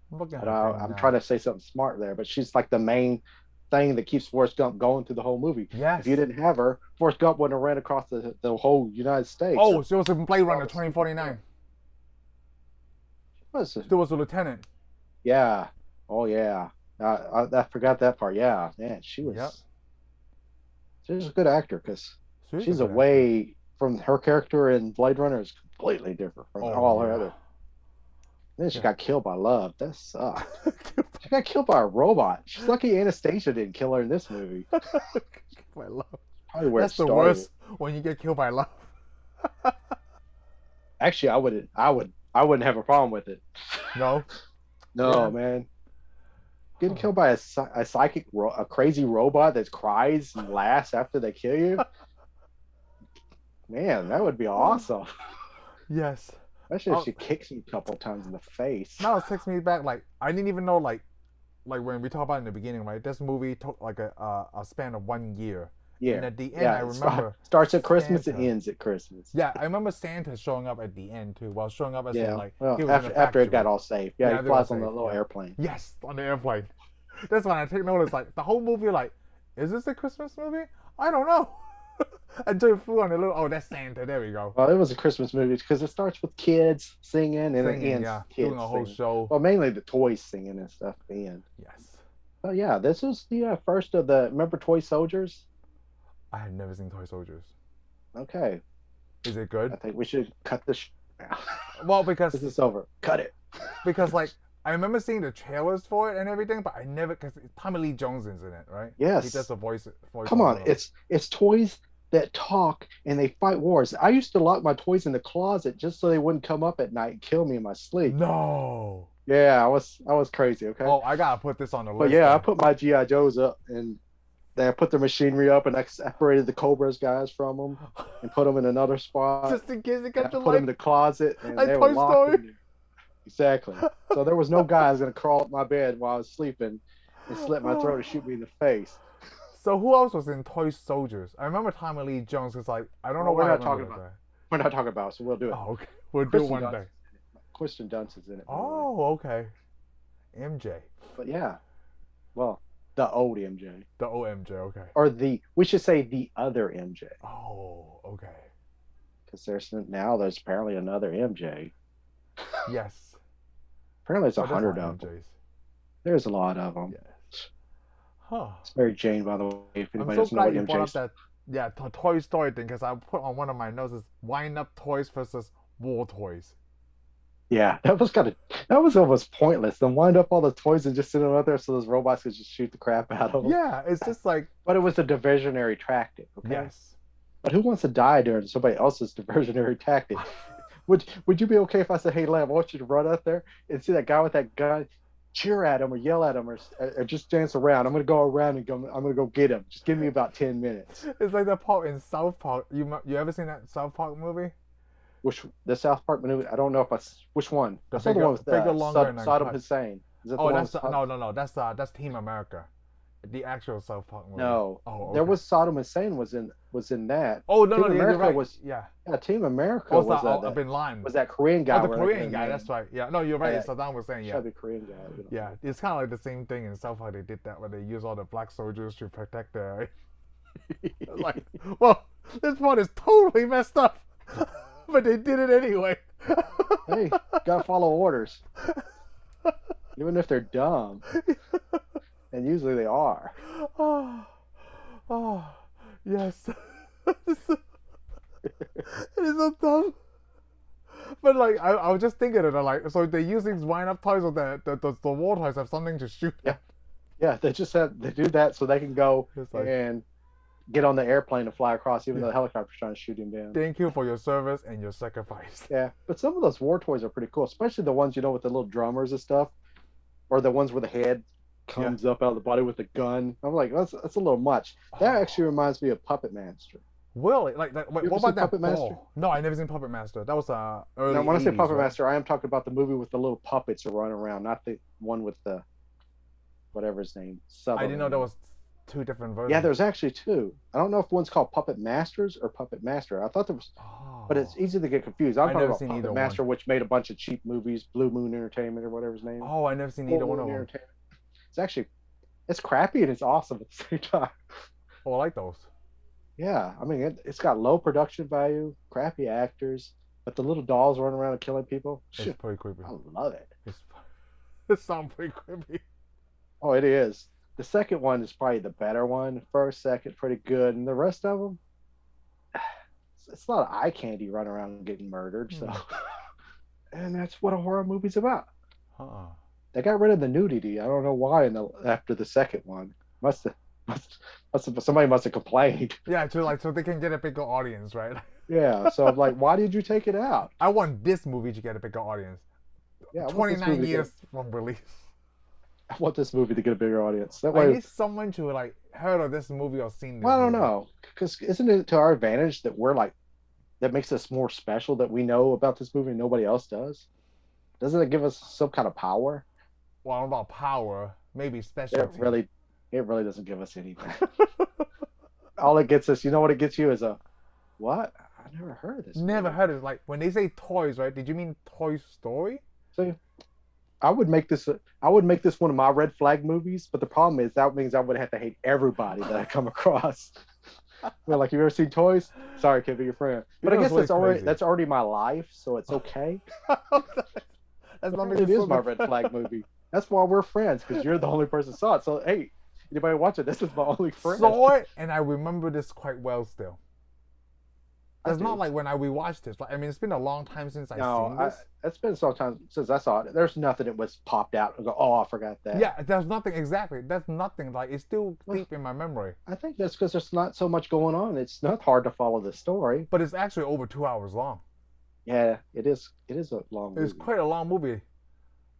I'm trying to say something smart there, but she's like the main thing that keeps Forrest Gump going through the whole movie. Yes. If you didn't have her, Forrest Gump wouldn't have ran across the whole United States. Oh, she was in Blade Runner 2049. She was a lieutenant. Yeah. Oh, yeah. I forgot that part. Yeah, man, she was. Yep. She was a good actor because she's away from her character in Blade Runner is completely different from all her other. Then she got killed by love. That sucked. She got killed by a robot. She's lucky Anastasia didn't kill her in this movie. By love. Probably where that's the worst when you get killed by love. Actually, I wouldn't have a problem with it. No. No, yeah. Man. Getting killed by a crazy robot that cries and laughs after they kill you. Man, that would be awesome. Yes. Especially if she kicks you a couple times in the face. Now it takes me back. Like I didn't even know. Like when we talked about it in the beginning, right? This movie took like a span of 1 year, Yeah. And at the end, Yeah. I remember Starts at Christmas and Santa. ends at Christmas. Yeah, I remember Santa showing up at the end too. Well, showing up as in Yeah. like Well, he was in a after it factory. got all safe. Yeah, he they got flies on the safe. little Yeah. airplane. Yes, on the airplane. That's when I take notice. Like the whole movie, like, is this a Christmas movie? I don't know. Until you flew on the little. Oh, that's Santa. There we go. Well, it was a Christmas movie because it starts with kids singing and it ends Yeah, kids doing a whole singing. show. Well, mainly the toys singing and stuff at the end. Yes. Oh yeah, this was the first of the. Remember Toy Soldiers? I had never seen Toy Soldiers. Okay. Is it good? I think we should cut this now. Well, because this is over. Cut it. Because like I remember seeing the trailers for it and everything, but I never because Tommy Lee Jones is in it, right? Yes. He does a voice. Come on, it's toys that talk and they fight wars. I used to lock my toys in the closet just so they wouldn't come up at night and kill me in my sleep. No. Yeah, I was crazy. Okay. Oh, I gotta put this on the list. But yeah, I put my GI Joes up and then I put their machinery up and I separated the Cobras guys from them and put them in another spot. Just in case it got put them in the closet and like they Toy were locked Story. in there. Exactly. So there was no guys gonna crawl up my bed while I was sleeping and slit my throat and shoot me in the face. So who else was in Toy Soldiers? I remember Tommy Lee Jones because like I don't know we're why not talking about that. We're not talking about it, so we'll do it. Oh, okay. We'll do it one day. Kristen Dunst is in it. Oh, okay. MJ. But yeah. Well, the old MJ. The OMJ, okay. Or we should say the other MJ. Oh, okay. Because there's apparently another MJ. Yes. Apparently it's 100 of them. MJs. There's a lot of them. Yes. Huh. It's Mary Jane, by the way. If I'm anybody so doesn't know glad what you brought MJ up that Toy Story thing because I put on one of my notes is wind up toys versus war toys. Yeah, that was almost pointless. Then wind up all the toys and just sit them out there so those robots could just shoot the crap out of them. Yeah, it's just like. But it was a diversionary tactic. Okay? Yes. But who wants to die during somebody else's diversionary tactic? Would you be okay if I said, "Hey, Lam, I want you to run out there and see that guy with that gun, cheer at him or yell at him or just dance around? I'm gonna go around and I'm gonna go get him. Just give me about 10 minutes." It's like that part in South Park. You ever seen that South Park movie? The South Park movie? I don't know which one. The the one with Saddam Hussein. No. That's Team America. The actual South Park movie. No. Oh, okay. There was Saddam Hussein was in that. Oh no, Team you're right. Yeah, Team America was Bin Laden. Was that Korean guy? Oh, the Korean guy. That's right. Yeah. No, you're right. Yeah. Saddam Hussein. Yeah. The Korean guy. Yeah, it's kind of like the same thing in South Park. They did that where they use all the black soldiers to protect their. Like, well, this part is totally messed up, but they did it anyway. Hey, gotta follow orders, even if they're dumb, and usually they are. Oh, yes. It is so dumb. But like, I was just thinking of it, like, so they use these wind-up toys, or the war toys have something to shoot. Yeah, they do that so they can go like, and get on the airplane to fly across, even though the helicopter's trying to shoot him down. Thank you for your service and your sacrifice. Yeah, but some of those war toys are pretty cool, especially the ones, with the little drummers and stuff, or the ones where the head comes up out of the body with a gun. I'm like, that's a little much. That actually reminds me of Puppet Master. Really? Wait, what about that Puppet Master? No, I never seen Puppet Master. That was early. Now, when I say 80s, Puppet right? Master, I am talking about the movie with the little puppets that run around, not the one with the whatever his name. I didn't know there was two different versions. Yeah, there's actually two. I don't know if one's called Puppet Masters or Puppet Master. I thought there was, but it's easy to get confused. I'm talking about Puppet Master, which made a bunch of cheap movies, Blue Moon Entertainment or whatever his name. Oh, I never seen either one of them. It's crappy and it's awesome at the same time. Oh, I like those. Yeah, I mean, it's got low production value, crappy actors, but the little dolls running around and killing people. It's pretty creepy. I love it. It sounds pretty creepy. Oh, it is. The second one is probably the better one. First, second, pretty good. And the rest of them, it's a lot of eye candy running around getting murdered. So, and that's what a horror movie's about. They got rid of the nudity. I don't know why after the second one. Somebody must have complained. Yeah, so they can get a bigger audience, right? Yeah, so I'm like, why did you take it out? I want this movie to get a bigger audience. Yeah, 29 years from release. I want this movie to get a bigger audience. That I way, need someone to heard of this movie or seen this well, I don't movie. know, because isn't it to our advantage that that makes us more special that we know about this movie and nobody else does? Doesn't it give us some kind of power? Well, about power, maybe specialty. It really doesn't give us anything. all it gets us, you know what it gets you is a what? I never heard of this. Never movie. heard it. Like when they say toys, right? Did you mean Toy Story? See, I would make this one of my red flag movies, but the problem is that means I would have to hate everybody that I come across. Well, like, you ever seen Toys? Sorry, can't be your friend. But I guess that's already my life, so it's okay. That's not It is my red flag movie. That's why we're friends, because you're the only person who saw it. So hey, anybody watch it? This is my only friend. Saw it, and I remember this quite well still. It's not like when I rewatched this. Like, I mean, it's been a long time since I've seen this. It's been some time since I saw it. There's nothing that was popped out and go, oh, I forgot that. Yeah, there's nothing exactly. There's nothing like it's still deep in my memory. I think that's because there's not so much going on. It's not hard to follow the story. But it's actually over 2 hours long. Yeah, it is. It is a long movie. It's quite a long movie.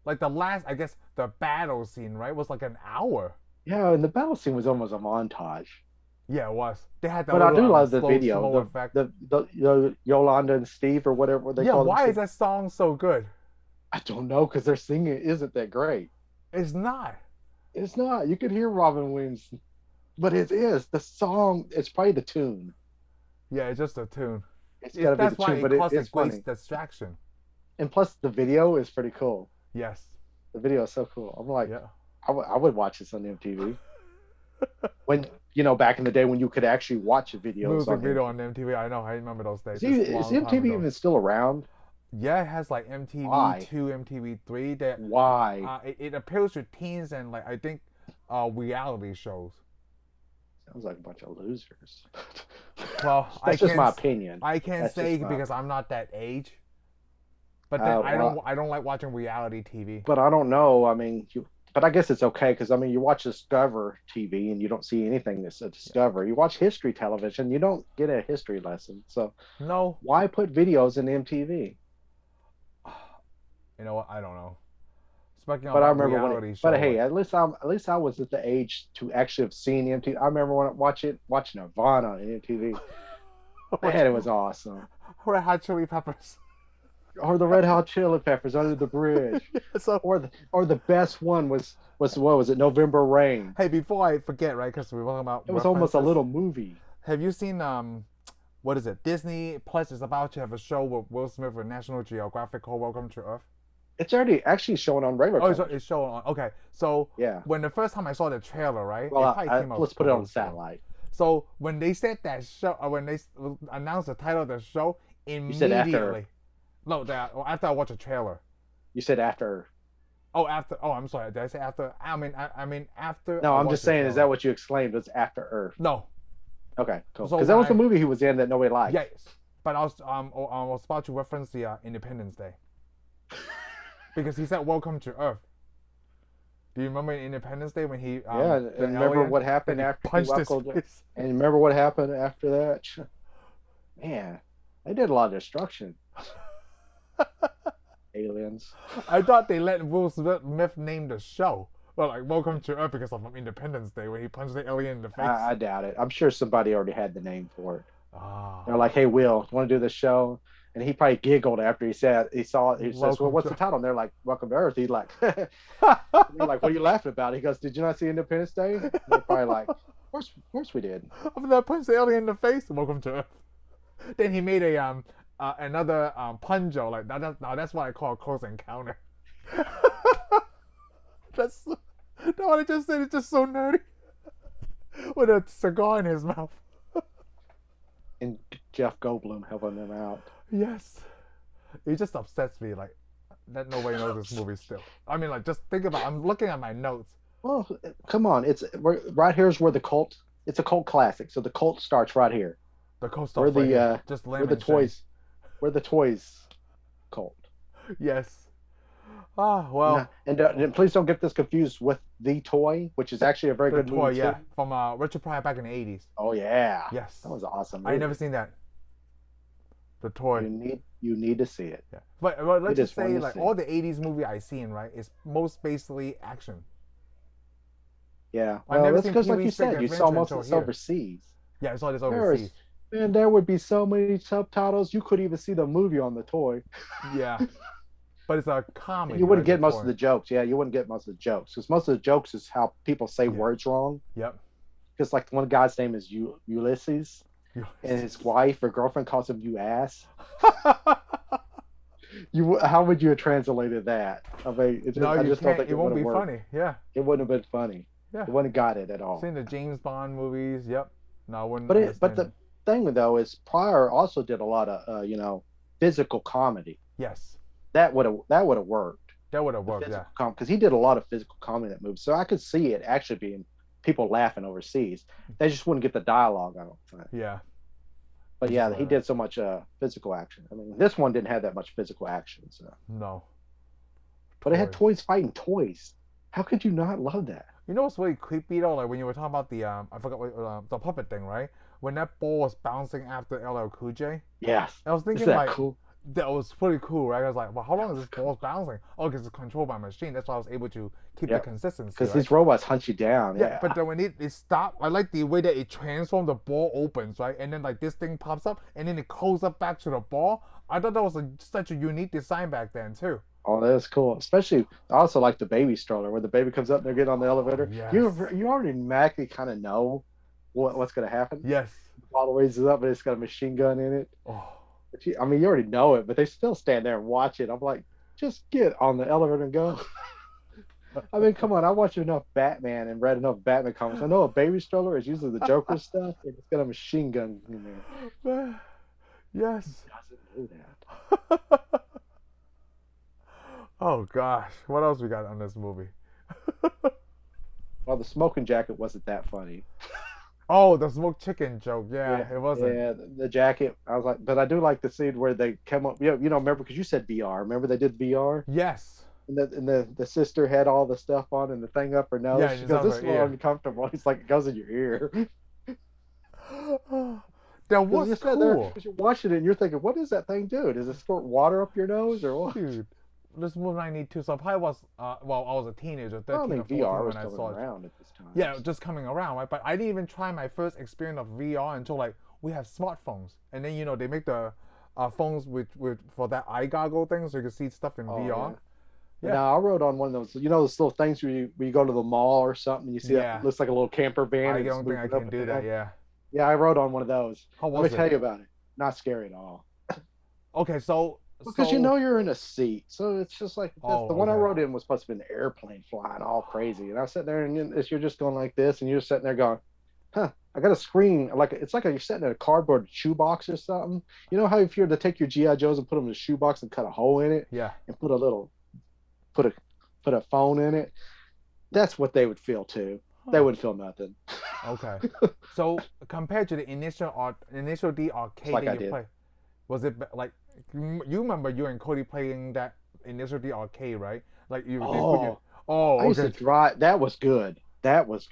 Like the last, I guess, the battle scene, right, was like an hour. Yeah, and the battle scene was almost a montage. Yeah, it was. They had that. But I do love the slow video, effect. the Yolanda and Steve or whatever they call them. Yeah, why is that song so good? I don't know, because their singing isn't that great. It's not. It's not. You could hear Robin Williams, but it is the song. It's probably the tune. Yeah, it's just a tune. It's gotta be the tune, but it's funny. Distraction. And plus, the video is pretty cool. Yes. The video is so cool. I'm like, yeah. I would watch this on MTV. When, back in the day when you could actually watch a video. Music video on MTV. I know. I remember those days. Is MTV even still around? Yeah, it has like MTV 2, MTV 3. That why? It appeals to teens and like I think reality shows. Sounds like a bunch of losers. Well, that's just my opinion. I can't say because I'm not that age. But then I don't like watching reality TV. But I don't know. I mean, but I guess it's okay because I mean, you watch Discover TV and you don't see anything that's a Discover. You watch History Television, you don't get a history lesson. So no, why put videos in MTV? You know what? I don't know. Speaking but of I remember reality show, but hey, at least I was at the age to actually have seen MTV. I remember when I watching Nirvana on MTV. Man, it was awesome. Red Hot Chili Peppers. Or the Red Hot Chili Peppers, Under the Bridge. Or the best one was what was it? November Rain. Hey, before I forget, right? Because we were talking about it was almost a little movie. Have you seen what is it? Disney Plus is about to have a show with Will Smith with National Geographic called Welcome to Earth. It's already actually showing on regular. Oh, it's showing on. Okay, so yeah. When the first time I saw the trailer, right? Well, let's put it on satellite. So when they said that show, when they announced the title of the show, immediately. You said after. No, after I watched the trailer. You said after. Oh, after. Oh, I'm sorry. Did I say after? I mean after. No, I'm just saying. Is that what you exclaimed? It's After Earth. No. Okay, cool. Because that was the movie he was in that nobody liked. Yes, but I was about to reference the Independence Day. Because he said "Welcome to Earth." Do you remember Independence Day when he? And remember what happened after punched his face? And remember what happened after that? Man, they did a lot of destruction. Aliens. I thought they let Will Smith name the show. Well, like Welcome to Earth because of Independence Day when he punched the alien in the face. I doubt it. I'm sure somebody already had the name for it. Oh. They're like, "Hey, Will, want to do this show?" And he probably giggled after he said he said, "Well, what's the title?" And they're like, "Welcome to Earth." He's like, "They're like, what are you laughing about?" He goes, "Did you not see Independence Day?" And they're probably like, "Of course we did." After that punched the alien in the face, Welcome to Earth. Then he made a another pun joke like that's what I call a close encounter. That's what I just said. It's just so nerdy. With a cigar in his mouth. And Jeff Goldblum helping them out. Yes, it just upsets me like that nobody knows this movie still. I mean, like just think about. I'm looking at my notes. Well, come on, right here's where the cult. It's a cult classic, so the cult starts right here. The cult starts right here. Just where the toys. Where the toys cult. Yes. Ah, well. And please don't get this confused with The Toy, which is actually a very good movie. Yeah, from Richard Pryor back in the 80s. Oh yeah. Yes. That was awesome. I never seen that. The Toy. You need to see it. Yeah. But let's just say like all the 80s movie I seen, right, is most basically action. Yeah. Well, that's because like you said, you saw most of this overseas. Yeah, I saw this overseas. Man, there would be so many subtitles. You couldn't even see the movie on The Toy. Yeah. But it's a comedy. You wouldn't get most of the jokes. Yeah, you wouldn't get most of the jokes. Because most of the jokes is how people say words wrong. Yep. because like one guy's name is Ulysses, and his wife or girlfriend calls him you ass. How would you have translated that? I mean, No, I you just don't can't. think It it won't would be have worked. funny. Yeah. It wouldn't have been funny. Yeah. It wouldn't have got it at all. Seen the James Bond movies. Yep. No, I wouldn't But understand the it. thing though is Pryor also did a lot of physical comedy. Yes. That would have worked. That would have The worked. Yeah. physical because he did a lot of physical comedy in that movie, so I could see it actually being people laughing overseas. They just wouldn't get the dialogue, I don't think. Yeah. But yeah, he did so much physical action. I mean, this one didn't have that much physical action. So. No. But it had toys fighting toys. How could you not love that? You know what's really creepy though? Like when you were talking about the I forgot what the puppet thing, right? When that ball was bouncing after LL Cool J. Yes. I was thinking Isn't that like cool? that was pretty cool, right? I was like, well, how long is this ball bouncing? Oh, because it's controlled by a machine. That's why I was able to keep the consistency. Because right? these robots hunt you down. Yeah. But then when it stopped, I like the way that it transformed. The ball opens, right? And then like this thing pops up, and then it closes up back to the ball. I thought that was such a unique design back then too. Oh, that's cool. Especially, I also like the baby stroller where the baby comes up and they're getting on the elevator. Yes. You already automatically kind of know what's going to happen. Yes. The bottle raises up, but it's got a machine gun in it. Oh. But you already know it, but they still stand there and watch it. I'm like, just get on the elevator and go. I mean, come on. I watched enough Batman and read enough Batman comics. I know a baby stroller is usually the Joker stuff, and it's got a machine gun in there. Yes. Who doesn't know that? Oh gosh, what else we got on this movie? Well, the smoking jacket wasn't that funny. Oh, the smoked chicken joke. Yeah, it wasn't. Yeah, the jacket. I was like, but I do like the scene where they come up. Yeah, remember because you said VR. Remember they did VR. Yes. And the sister had all the stuff on and the thing up her nose. Yeah, she goes, "This is more uncomfortable." He's like, "It goes in your ear." That was cool. Because you're watching it and you're thinking, "What does that thing do? Does it squirt water up your nose or what?" Dude, this movie I need to. So I probably was. Well, I was a teenager, 13 or 14 VR was when I coming saw it. around at this time. Yeah, just coming around, right? But I didn't even try my first experience of VR until like we have smartphones, and then they make the phones with for that eye goggle thing, so you can see stuff in VR. Yeah. Now I rode on one of those. Those little things where you go to the mall or something, and you see that looks like a little camper van. I don't think I can do that. Yeah. Yeah, I rode on one of those. How was Let me it? tell you about it. Not scary at all. Okay, so because you're in a seat, so it's just like the one I okay. rode in was supposed to be an airplane flying all crazy, and I was sitting there and you're just going like this, and you're sitting there going, "Huh." I got a screen it's like you're sitting in a cardboard shoebox or something. You know how if you were to take your GI Joes and put them in a shoebox and cut a hole in it, and put a phone in it, that's what they would feel too. They wouldn't feel nothing. Okay. So compared to the initial D arcade like that you played, was it like you remember you and Cody playing that initial D arcade, right? Like you. I used to drive. That was good. That was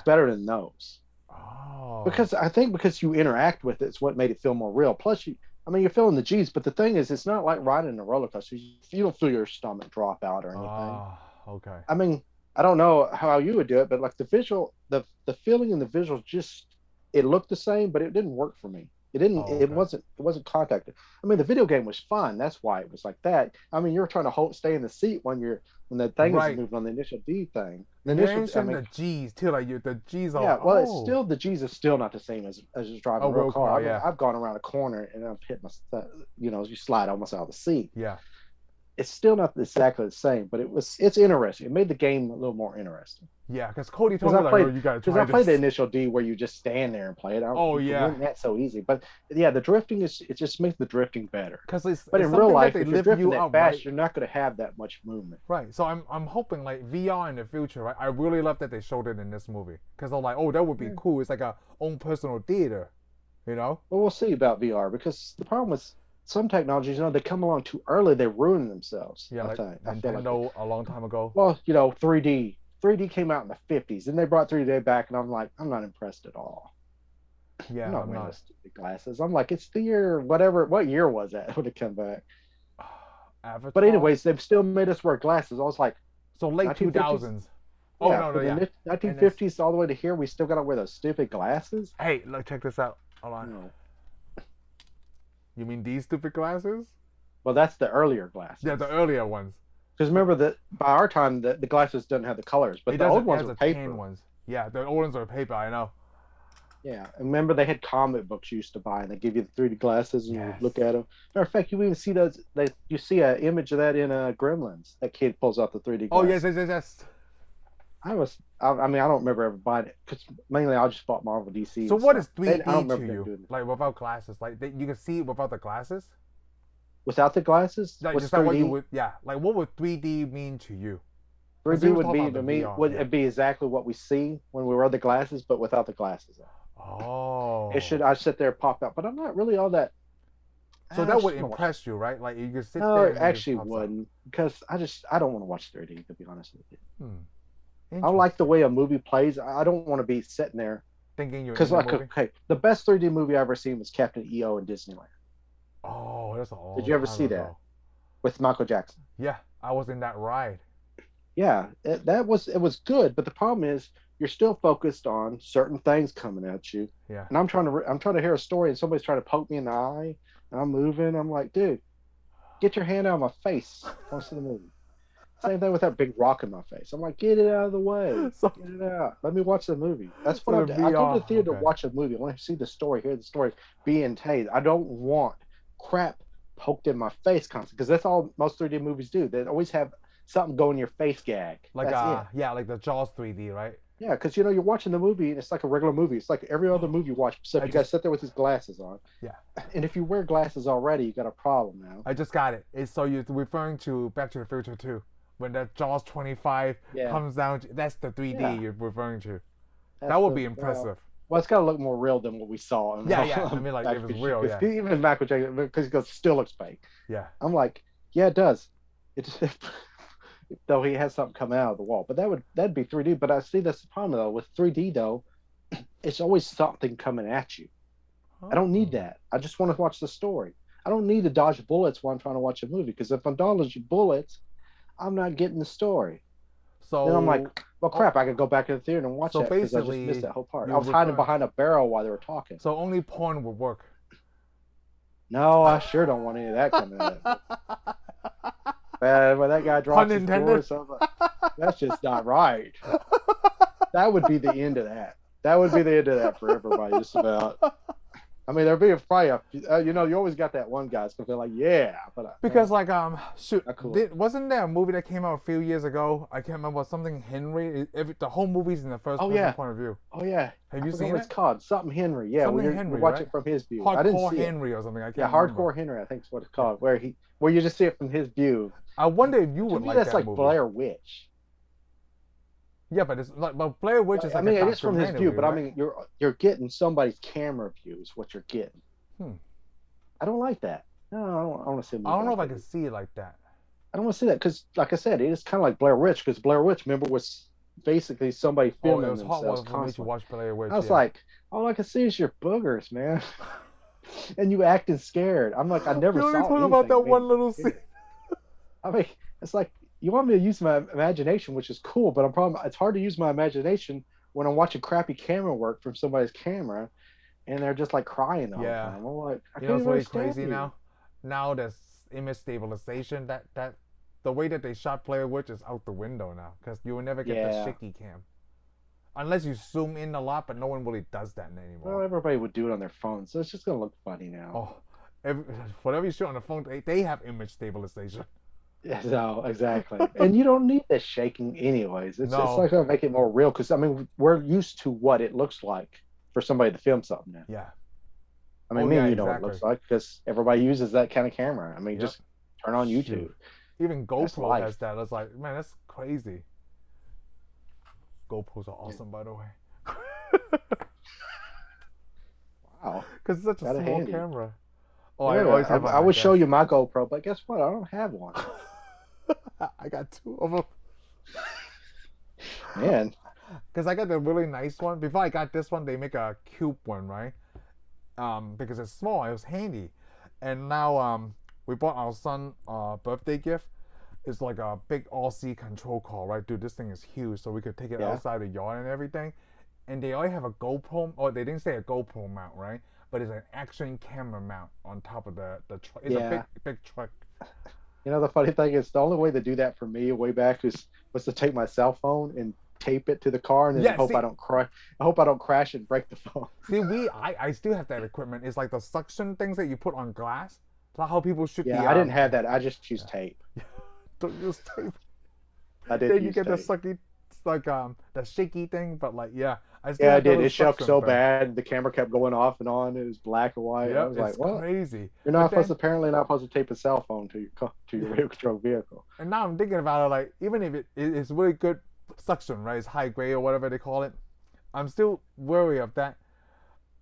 better than those. Oh. Because you interact with it, it's what made it feel more real. Plus, you're feeling the G's, but the thing is, it's not like riding a roller coaster. You don't feel your stomach drop out or anything. Oh, okay. I mean, I don't know how you would do it, but like the visual, the feeling in the visuals it looked the same, but it didn't work for me. It didn't. Oh, okay. It wasn't contacted. I mean, the video game was fun. That's why it was like that. I mean, you're trying to stay in the seat when the thing is moving on the initial D thing. The G's too, like the G's are. Yeah, well, it's still the G's is still not the same as just driving a real car. I've gone around a corner and I've hit you slide almost out of the seat. Yeah. It's still not exactly the same, but it's interesting. It made the game a little more interesting. Yeah, because Cody told me you got to try this. Because I played the initial D where you just stand there and play it. That's so easy. But yeah, the drifting it just makes the drifting better. But in real life, if you're drifting that fast, you're not going to have that much movement. Right. So I'm hoping like VR in the future. Right. I really love that they showed it in this movie because I'm like, that would be cool. It's like a own personal theater, Well, we'll see about VR because the problem with some technologies, they come along too early. They ruin themselves. Yeah, like Nintendo a long time ago. Well, 3D. 3D came out in the 50s. Then they brought 3D back, and I'm like, I'm not impressed at all. Yeah, I'm not wearing those stupid glasses. I'm like, it's the year, whatever. What year was that when it came back? Avatar? But anyways, they've still made us wear glasses. I was like, so late 2000s. Oh, yeah, no. 1950s all the way to here, we still got to wear those stupid glasses? Hey, look, check this out. Hold on. No. You mean these stupid glasses? Well, that's the earlier glasses. Yeah, the earlier ones. Because remember that by our time, the glasses didn't have the colors, but the old ones were paper. Ones. Yeah, the old ones are paper. I know. Yeah, and remember they had comic books you used to buy, and they give you the 3D glasses, and you Yes. look at them. Matter of fact, you even see those. You see an image of that in Gremlins. That kid pulls out the 3D Oh yes, glasses. yes, yes, yes. I mean, I don't remember ever buying it because mainly I just bought Marvel, DC, So and what stuff. is I don't 3D to remember them you? doing it Like without glasses, like you can see it without the glasses. without the glasses. Like What's is that what you 3D? would? Yeah. Like what would 3D mean to you? Because we 3D was would talking be about to the me VR. would Yeah. it be exactly what we see when we wear the glasses, but without the glasses on. It should Oh. I sit there pop out, but I'm not really all that. So I that just would want to watch. impress you, right? Like you could sit No, there it and it just actually pops out. wouldn't because I don't want to watch 3D to be honest with you. Hmm. I like the Interesting. way a movie plays. I don't want to be sitting there Thinking you're because in the like movie. okay, the best 3D movie I ever seen was Captain EO in Disneyland. Oh, that's a Did long you ever time see that ago. with Michael Jackson? Yeah, I was in that ride. Yeah, it was good, but the problem is you're still focused on certain things coming at you, Yeah. and I'm trying to hear a story, and somebody's trying to poke me in the eye, and I'm moving. I'm like, dude, get your hand out of my face. I want to see the movie. Same thing with that big rock in my face. I'm like, get it out of the way. So, Get it out. Let me watch the movie. That's what so I the do. I go to the VR. theater to Okay. watch a movie. I want to see the story, hear the story, being tased. I don't want crap poked in my face constantly because that's all most 3D movies do. They always have something go in your face gag. Like That's it. yeah, like the Jaws 3D, right? Yeah, because you're watching the movie and it's like a regular movie. It's like every other movie you watch, except I you got to just sit there with his glasses on. yeah. And if you wear glasses already, you got a problem now. I just got it. It's so you're referring to Back to the Future 2 when that Jaws 25 Yeah, comes down. That's the 3D yeah. you're referring to. That That's would the be impressive. well, it's got to look more real than what we saw. Yeah, yeah. I mean, like Back it to was the real. because Yeah, even Michael Jackson, because he goes, still looks fake. yeah. I'm like, yeah, it does. It though he has something coming out of the wall, but that'd be 3D. But I see that's the problem though with 3D though, it's always something coming at you. I don't need Oh. that. I just want to watch the story. I don't need to dodge bullets while I'm trying to watch a movie because if I'm dodging bullets, I'm not getting the story. Then I'm So, like, well, oh, crap, I could go back to the theater and watch so that because I just missed basically, that whole part. I you're was hiding referring. behind a barrel while they were talking. So only porn would work. No, I sure don't want any of that coming out of it. When that guy Pun drops his door or intended. something, that's just not right. That would be the end of that. That would be the end of that for everybody, just about. I mean, there'd be probably you always got that one guy that's gonna be like, yeah, but Because like shoot, not cool. wasn't there a movie that came out a few years ago? I can't remember something Henry. The whole movie's in the first Oh person yeah, point of view. oh yeah. Have you I forgot seen what it? it's called. Something Henry. Yeah, Something you're Henry, watching right? from his view. I didn't Hardcore see it. Henry or something. I can't Yeah, remember. Hardcore Henry, I think is what it's called. Where you just see it from his view. I wonder if you To would me, like that's that like movie. Blair Witch. Yeah, but it's like Blair Witch is I like mean, a it is from his view, documentary, but I right? mean, you're getting somebody's camera view is what you're getting. Hmm. I don't like that. No, I don't want to see a movie. I don't know if like I can that. see it like that. I don't want to see that because, like I said, it is kind of like Blair Witch because Blair Witch, remember, was basically somebody Oh, filming it was hot themselves one for me to constantly. watch Blair Witch. I was Yeah. like, all I can see is your boogers, man, and you acting scared. I'm like, I never You only saw talking anything. about that I mean, one little scene. I mean, it's like you want me to use my imagination, which is cool, but it's hard to use my imagination when I'm watching crappy camera work from somebody's camera, and they're just like crying the whole Yeah. time. I'm like, I You can't know, it's even really understand crazy you. now. Now there's image stabilization. That the way that they shot Blair Witch is out the window now because you will never get the Yeah. shaky cam unless you zoom in a lot. But no one really does that anymore. Well, everybody would do it on their phone, so it's just gonna look funny now. Oh, whatever you shoot on the phone, they have image stabilization. Yeah, no, exactly. And you don't need the shaking anyways. It's No. like gonna make it more real because I mean we're used to what it looks like for somebody to film something now. Yeah. I mean, Oh, me yeah, and you know what it exactly. looks like because everybody uses that kind of camera. I mean, Yep. just turn on YouTube. Shoot. Even That's GoPro life. has that. It's like, man, that's crazy. GoPros are awesome, by the way. Wow. Because it's such a Got it small handy. camera. Oh, Yeah, I always have. I would show you my GoPro, but guess what? I don't have one. I got two of them. Man, Because I got the really nice one. Before I got this one, they make a cube one, right? Because it's small, it was handy. And now we bought our son a birthday gift. It's like a big Aussie control call, right? Dude, this thing is huge, so we could take it Yeah. outside the yard and everything. And they already have a GoPro, or they didn't say a GoPro mount, right? But it's an action camera mount on top of the truck. It's Yeah. a big truck. you know the funny thing is the only way to do that for me way back was to take my cell phone and tape it to the car and then Yeah, hope see- I don't cry. I hope I don't crash and break the phone. See, I still have that equipment. It's like the suction things that you put on glass. That's how people shoot Yeah, the. I didn't have that. I just used tape. Don't use tape. I did Then you use get the tape. sucky, like the shaky thing. But like, yeah, I still Yeah, I have that did. little It shook suction so thing. bad. The camera kept going off and on. It was black and white. I Yeah, was it's like, "What? crazy. You're But not then, apparently not supposed to tape a cell phone to your rear control vehicle." and now I'm thinking about it, like even if it's really good suction, right? It's high grade or whatever they call it. I'm still wary of that.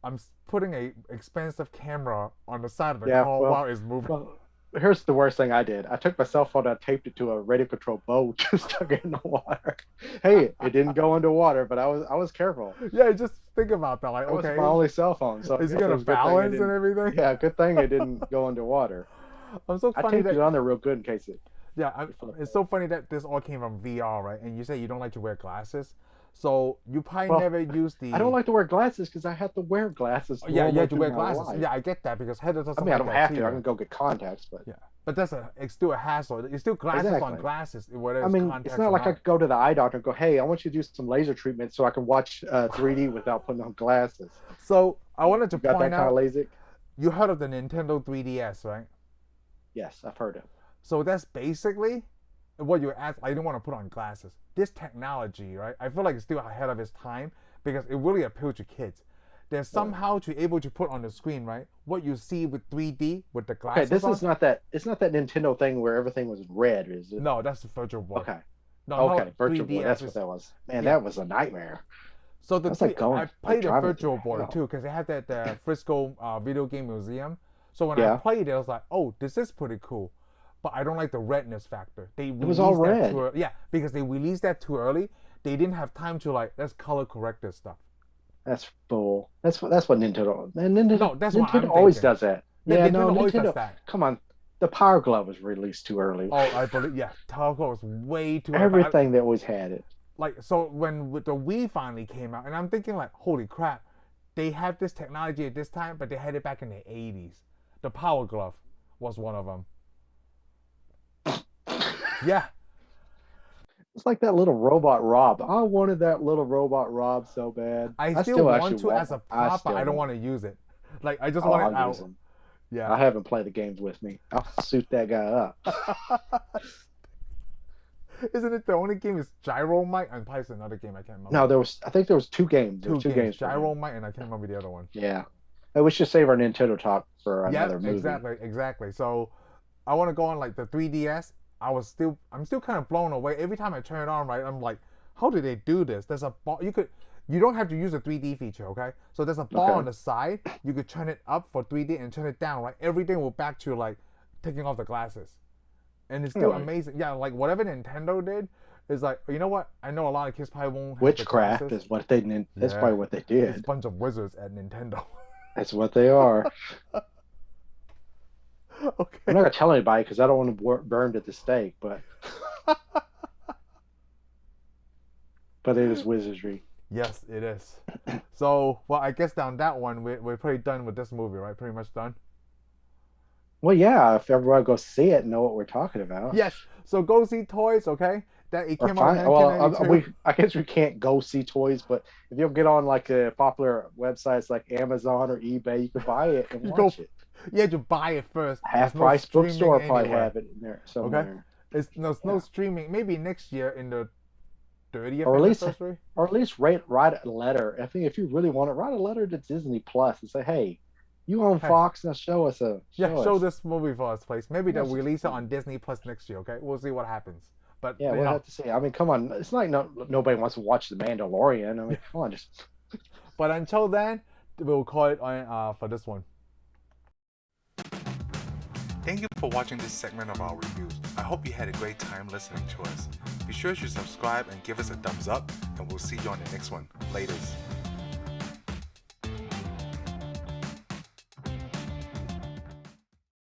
I'm putting a expensive camera on the side of the Yeah, car well, while it's moving. well, here's the worst thing I did. I took my cell phone and I taped it to a radio control boat, just stuck it in the water. Hey, it didn't go underwater, but I was careful. Yeah, just think about that. Like, That was okay, my only cell phone, so I is it guess it gonna was a good thing it balance and didn't- everything? Yeah, good thing it didn't go underwater. I'm so I funny taped that it on there real good in case it. yeah, it's so funny that this all came from VR, right? And you say you don't like to wear glasses, so you probably Well, never use the. I don't like to wear glasses because I have to wear glasses. Yeah, you normally have to through wear my glasses. life. Yeah, I get that because Heather doesn't. I mean, I like don't that have to. either. I can go get contacts, but Yeah, but it's still a hassle. It's still glasses on Exactly. glasses. Whether I mean, contacts it's not or like I could go to the eye doctor and go, "Hey, I want you to do some laser treatment so I can watch 3D without putting on glasses." So I wanted to You got that point kind of out. LASIK? You heard of the Nintendo 3DS, right? Yes, I've heard it. So that's basically what you asked. I didn't want to put on glasses. This technology, right? I feel like it's still ahead of its time because it really appeals to kids. They're somehow to able to put on the screen, right? What you see with 3D with the Okay, glasses. this on. is not that. It's not that Nintendo thing where everything was red, is it? No, that's the Virtual Boy. Okay. No, Okay, no, Virtual 3DS Boy. That's is- what that was. Man, yeah. that was a nightmare. So the That's like going- I played the driving Virtual through Boy hell. too because they had that Frisco Video Game Museum. So when I Yeah. played it, I was like, "Oh, this is pretty cool," but I don't like the redness factor. It was all red. Yeah, because they released that too early. They didn't have time to like let's color correct this stuff. That's bull. That's what Nintendo. And Nintendo. No, that's what Nintendo I'm always thinking. does that. Yeah, Yeah, Nintendo no, always does Nintendo. that. Come on, the Power Glove was released too early. Oh, I believe yeah, Taco was way too early. Everything they always had it. Like so when with the Wii finally came out, and I'm thinking like, holy crap, they had this technology at this time, but they had it back in the 80s. The Power Glove was one of them. Yeah, It's like that little robot Rob. I wanted that little robot Rob so bad. I still want actually to as a prop, but I don't want want to use it. Like I just Oh, want it I'll out. use him. Yeah. I haven't played the games with me. I'll suit that guy up. Isn't it the only game is Gyro Mite? And probably it's another game I can't remember. No, I think there was two games. There two was two games. for him. Gyro Mite and I can't remember the other one. Yeah. Hey, we should save our Nintendo talk for Yeah, another movie. exactly. So I want to go on like the 3DS. I'm still kind of blown away. Every time I turn it on, right, I'm like, how did they do this? There's a ball. You don't have to use the 3D feature, okay? So there's a ball Okay. on the side. You could turn it up for 3D and turn it down, right? Everything will back to like taking off the glasses. And it's still Really? amazing. Yeah, like whatever Nintendo did is like, you know what? I know a lot of kids probably won't have the Witchcraft glasses. is what they did. That's Yeah. probably what they It's a did. bunch of wizards at Nintendo. That's what they are. Okay. I'm not gonna tell anybody because I don't want to burn at the stake, but it is wizardry. Yes, it is. So, well, I guess down that one, we're pretty done with this movie, right? Pretty much done. Well, yeah, if everyone goes see it and know what we're talking about. Yes. So go see Toys, okay? That it Or came out in fine. Well, 1992. I guess we can't go see toys, but if you'll get on like the popular websites like Amazon or eBay, you can buy it and You watch go- it. You had to buy it first. Half There's no price streaming bookstore probably anywhere. have it in there somewhere. There's no Yeah. streaming. Maybe next year in the 30th Or at least- anniversary. Or at least write a letter. I think if you really want it, write a letter to Disney Plus and say, "Hey, you own Hey. Fox, now show us a Show us." this movie for us, please. Maybe they'll Yes. release it on Disney Plus next year, okay? We'll see what happens. But Yeah, you we'll know, have to see. I mean, come on, it's like nobody wants to watch The Mandalorian. I mean, come on, just but until then, we'll call it for this one. Thank you for watching this segment of our reviews. I hope you had a great time listening to us. Be sure to subscribe and give us a thumbs up, and we'll see you on the next one. Laters.